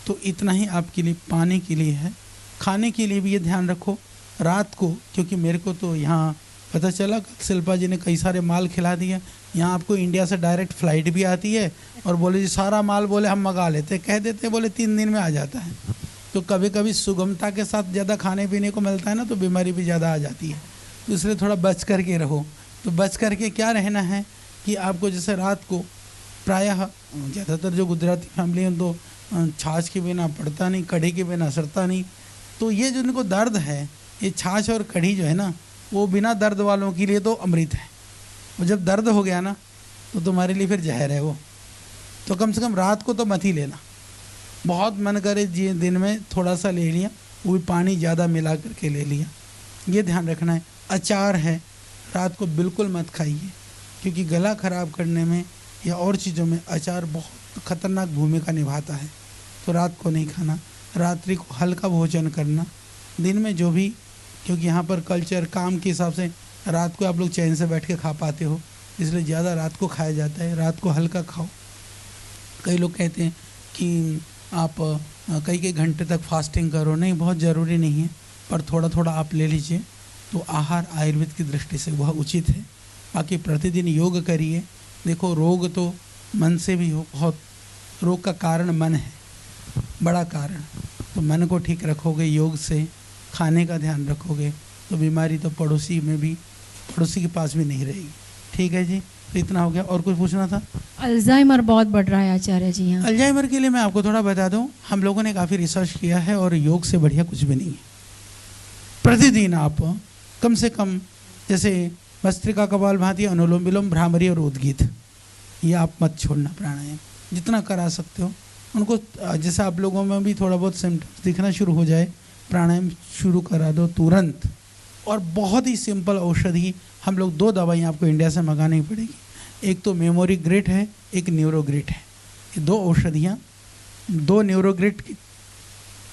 तो इतना ही आपके लिए पानी के लिए है। खाने के लिए भी ये ध्यान रखो रात को, क्योंकि मेरे को तो यहाँ पता चला शिल्पा जी ने कई सारे माल खिला दिया। यहाँ आपको इंडिया से डायरेक्ट फ़्लाइट भी आती है, और बोले जी सारा माल बोले हम मंगा लेते, कह देते बोले 3 दिन में आ जाता है। तो कभी कभी सुगमता के साथ ज़्यादा खाने पीने को मिलता है ना, तो बीमारी भी ज़्यादा आ जाती है। तो इसलिए थोड़ा बच कर के रहो। तो बच कर के क्या रहना है कि आपको जैसे रात को प्रायः ज़्यादातर जो गुजराती फैमिली हैं तो छाछ के बिना पड़ता नहीं, कढ़ी के बिना सरता नहीं। तो ये जो इनको दर्द है, ये छाछ और कढ़ी जो है ना, वो बिना दर्द वालों के लिए तो अमृत है। और जब दर्द हो गया ना तो तुम्हारे लिए फिर जहर है वो। तो कम से कम रात को तो मत ही लेना। बहुत मन करे जी दिन में थोड़ा सा ले लिया, वो भी पानी ज़्यादा मिला करके ले लिया, ये ध्यान रखना है। अचार है, रात को बिल्कुल मत खाइए, क्योंकि गला ख़राब करने में या और चीज़ों में अचार बहुत ख़तरनाक भूमिका निभाता है। तो रात को नहीं खाना, रात्रि को हल्का भोजन करना। दिन में जो भी, क्योंकि यहाँ पर कल्चर काम के हिसाब से रात को आप लोग चैन से बैठ के खा पाते हो, इसलिए ज़्यादा रात को खाया जाता है। रात को हल्का खाओ। कई लोग कहते हैं कि आप कई घंटे तक फास्टिंग करो, नहीं, बहुत ज़रूरी नहीं है, पर थोड़ा थोड़ा आप ले लीजिए। तो आहार आयुर्वेद की दृष्टि से वह उचित है। बाकी प्रतिदिन योग करिए। देखो, रोग तो मन से भी हो, बहुत रोग का कारण मन है, बड़ा कारण। तो मन को ठीक रखोगे योग से, खाने का ध्यान रखोगे, तो बीमारी तो पड़ोसी के पास भी नहीं रहेगी। ठीक है जी। तो इतना हो गया। और कुछ पूछना था? अल्जाइमर बहुत बढ़ रहा है आचार्य जी यहाँ। अल्जाइमर के लिए मैं आपको थोड़ा बता दूं, हम लोगों ने काफ़ी रिसर्च किया है और योग से बढ़िया कुछ भी नहीं है। प्रतिदिन आप कम से कम जैसे भस्त्रिका, कपालभाति, अनुलोम विलोम, भ्रामरी और उद्गीत, ये आप मत छोड़ना। प्राणायाम जितना करा सकते हो उनको, जैसे आप लोगों में भी थोड़ा बहुत सिम्टम्स दिखना शुरू हो जाए, प्राणायाम शुरू करा दो तुरंत। और बहुत ही सिंपल औषधि, हम लोग 2 दवाइयाँ आपको इंडिया से मंगानी पड़ेगी, एक तो मेमोरी ग्रिट है, एक न्यूरोग्रिट है। ये 2 औषधियाँ, 2 न्यूरोग्रिट की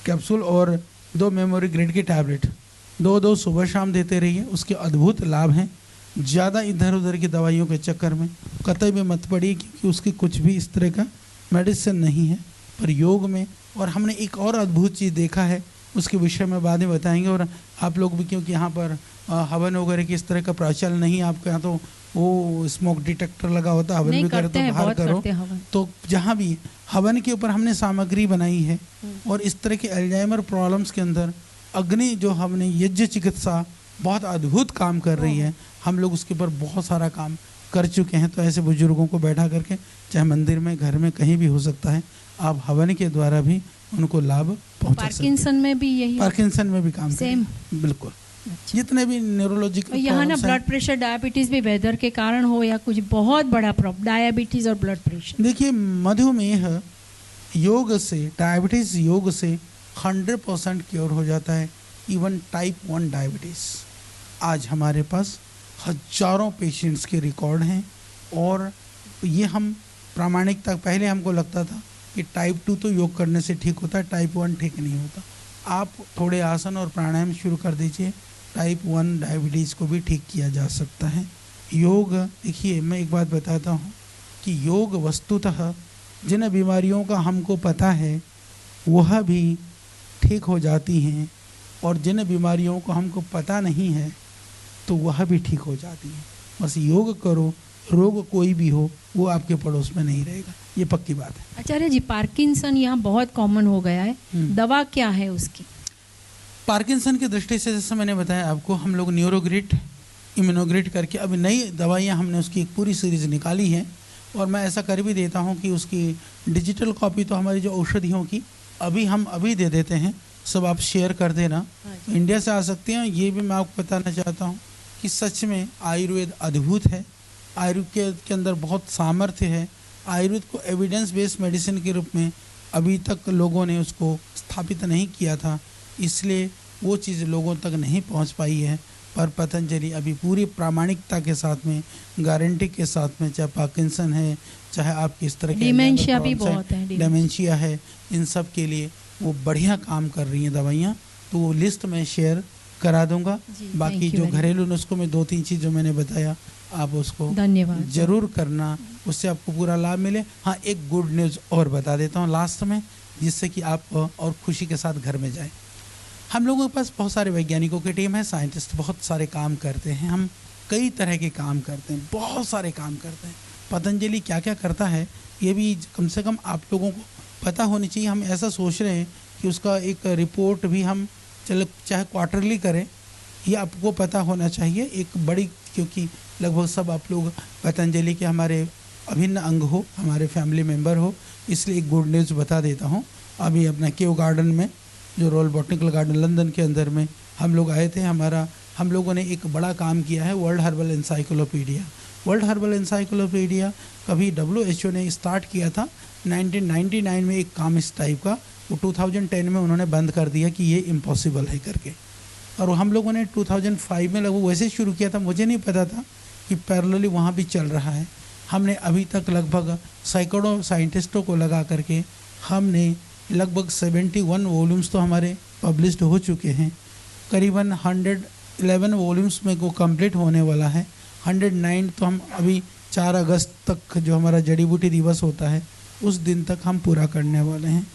कैप्सूल और 2 मेमोरी ग्रिट की टैबलेट, 2 सुबह शाम देते रहिए। उसके अद्भुत लाभ हैं। ज़्यादा इधर उधर की दवाइयों के चक्कर में कतई भी मत पड़िए, क्योंकि उसकी कुछ भी इस तरह का मेडिसिन नहीं है। पर योग में, और हमने एक और अद्भुत चीज़ देखा है, उसके विषय में बाद में बताएंगे। और आप लोग भी, क्योंकि यहाँ पर हवन वगैरह की इस तरह का प्रचलन नहीं है आपके यहाँ, तो वो स्मोक डिटेक्टर लगा होता है, हवन भी करो तो बाहर करो। तो जहाँ भी हवन के ऊपर हमने सामग्री बनाई है, और इस तरह के अल्जाइमर प्रॉब्लम्स के अंदर अग्नि जो हमने यज्ञ चिकित्सा बहुत अद्भुत काम कर रही है। हम लोग उसके ऊपर बहुत सारा काम कर चुके हैं। तो ऐसे बुजुर्गों को बैठा करके, चाहे मंदिर में, घर में, कहीं भी हो सकता है, आप हवन के द्वारा भी उनको लाभ पहुंचा सकते हैं। पार्किंसन में भी यही, पार्किंसन में भी काम सेम, बिल्कुल। जितने भी न्यूरोलॉजिकल यहाँ ना ब्लड प्रेशर, डायबिटीज भी वेदर के कारण हो या कुछ बहुत बड़ा प्रॉब्लम, डायबिटीज और ब्लड प्रेशर। देखिए, मधुमेह योग से, डायबिटीज योग से 100% क्योर हो जाता है। इवन टाइप 1 डायबिटीज, आज हमारे पास हजारों पेशेंट्स के रिकॉर्ड हैं। और ये हम प्रामाणिकता, पहले हमको लगता था कि टाइप 2 तो योग करने से ठीक होता है, टाइप 1 ठीक नहीं होता। आप थोड़े आसन और प्राणायाम शुरू कर दीजिए, टाइप 1 डायबिटीज़ को भी ठीक किया जा सकता है। योग, देखिए मैं एक बात बताता हूँ कि योग वस्तुतः जिन बीमारियों का हमको पता है वह भी ठीक हो जाती हैं, और जिन बीमारियों को हमको पता नहीं है तो वह भी ठीक हो जाती है। बस योग करो, रोग कोई भी हो वो आपके पड़ोस में नहीं रहेगा, ये पक्की बात है। आचार्य जी, पार्किंसन यहाँ बहुत कॉमन हो गया है, दवा क्या है उसकी? पार्किंसन की दृष्टि से जैसे मैंने बताया आपको, हम लोग न्यूरोग्रिट, इम्यूनोग्रिट करके अभी नई दवाइयाँ हमने उसकी एक पूरी सीरीज़ निकाली है। और मैं ऐसा कर भी देता हूँ कि उसकी डिजिटल कॉपी तो हमारी जो औषधियों की हम अभी दे देते हैं, सब आप शेयर कर देना। इंडिया से आ सकते हैं। ये भी मैं आपको बताना चाहता हूँ कि सच में आयुर्वेद अद्भुत है। आयुर्वेद के अंदर बहुत सामर्थ्य है। आयुर्वेद को एविडेंस बेस्ड मेडिसिन के रूप में अभी तक लोगों ने उसको स्थापित नहीं किया था, इसलिए वो चीज़ लोगों तक नहीं पहुंच पाई है। पर पतंजलि अभी पूरी प्रामाणिकता के साथ में, गारंटी के साथ में, चाहे पार्किंसन है, चाहे आपकी इस तरह की डिमेंशिया भी बहुत है, डिमेंशिया है, इन सब के लिए वो बढ़िया काम कर रही हैं दवाइयाँ। तो वो लिस्ट मैं शेयर करा दूंगा। बाकी जो घरेलू नुस्खों में 2-3 चीज़ जो मैंने बताया, आप उसको धन्यवाद जरूर करना, उससे आपको पूरा लाभ मिले। हाँ, एक गुड न्यूज़ और बता देता हूँ लास्ट में, जिससे कि आप और खुशी के साथ घर में जाएं। हम लोगों के पास बहुत सारे वैज्ञानिकों की टीम है, साइंटिस्ट बहुत सारे काम करते हैं। हम कई तरह के काम करते हैं, बहुत सारे काम करते हैं। पतंजलि क्या क्या करता है ये भी कम से कम आप लोगों को पता होनी चाहिए। हम ऐसा सोच रहे हैं कि उसका एक रिपोर्ट भी हम चाहे क्वार्टरली करें, ये आपको पता होना चाहिए। एक बड़ी, क्योंकि लगभग सब आप लोग पतंजलि के हमारे अभिन्न अंग हो, हमारे फैमिली मेम्बर हो, इसलिए एक गुड न्यूज़ बता देता हूँ। अभी अपना केव गार्डन में, जो रॉयल बॉटनिकल गार्डन लंदन के अंदर में हम लोग आए थे, हम लोगों ने एक बड़ा काम किया है, world herbal encyclopedia. World herbal encyclopedia कभी WHO ने स्टार्ट किया था 1999 में, एक काम इस टाइप का। वो 2010 में उन्होंने बंद कर दिया कि ये इम्पॉसिबल है करके। और हम लोगों ने 2005 में लगभग वैसे शुरू किया था, मुझे नहीं पता था कि पैरेलली वहाँ भी चल रहा है। हमने अभी तक लगभग सैकड़ों साइंटिस्टों को लगा करके हमने लगभग 71 वॉल्यूम्स तो हमारे पब्लिश्ड हो चुके हैं। करीबन 111 वॉल्यूम्स में वो कंप्लीट होने वाला है। 109 तो हम अभी 4 अगस्त तक, जो हमारा जड़ी बूटी दिवस होता है, उस दिन तक हम पूरा करने वाले हैं।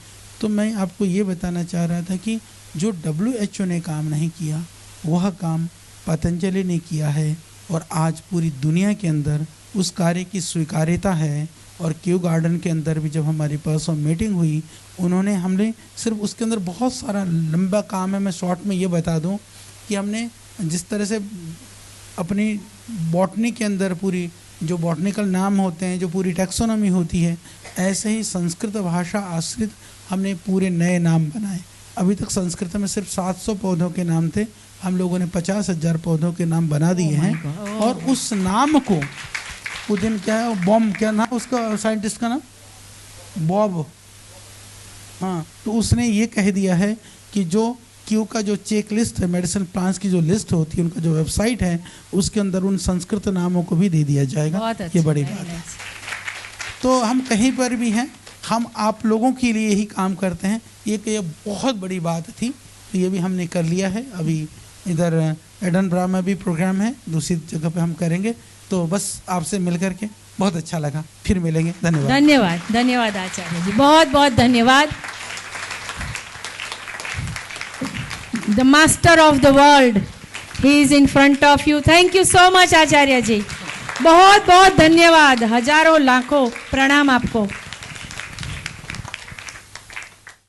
तो मैं आपको ये बताना चाह रहा था कि जो WHO ने काम नहीं किया, वह काम पतंजलि ने किया है। और आज पूरी दुनिया के अंदर उस कार्य की स्वीकार्यता है। और क्यू गार्डन के अंदर भी जब हमारी पर्सनल मीटिंग हुई, हमने सिर्फ उसके अंदर बहुत सारा लंबा काम है। मैं शॉर्ट में ये बता दूं कि हमने जिस तरह से अपनी बॉटनी के अंदर पूरी जो बॉटनिकल नाम होते हैं, जो पूरी टैक्सोनॉमी होती है, ऐसे ही संस्कृत भाषा आश्रित हमने पूरे नए नाम बनाए। अभी तक संस्कृत में सिर्फ 700 पौधों के नाम थे, हम लोगों ने 50,000 पौधों के नाम बना दिए हैं। और उस नाम को वो दिन क्या है, बॉम, क्या नाम उसका साइंटिस्ट का नाम, बॉब, हाँ, तो उसने ये कह दिया है कि जो क्यू का जो चेक लिस्ट है, मेडिसिन प्लांट्स की जो लिस्ट होती है, उनका जो वेबसाइट है, उसके अंदर उन संस्कृत नामों को भी दे दिया जाएगा। ये बड़ी बात है। तो हम कहीं पर भी हैं, हम आप लोगों के लिए ही काम करते हैं, ये बहुत बड़ी बात थी, तो ये भी हमने कर लिया है। अभी इधर एडनब्रा में भी प्रोग्राम है, दूसरी जगह पे हम करेंगे। तो बस आपसे मिल करके बहुत अच्छा लगा, फिर मिलेंगे। धन्यवाद। धन्यवाद, धन्यवाद आचार्य जी, बहुत बहुत धन्यवाद। The master of the world, he is in front of you. Thank you so much आचार्य जी, बहुत बहुत धन्यवाद, हजारों लाखों प्रणाम आपको।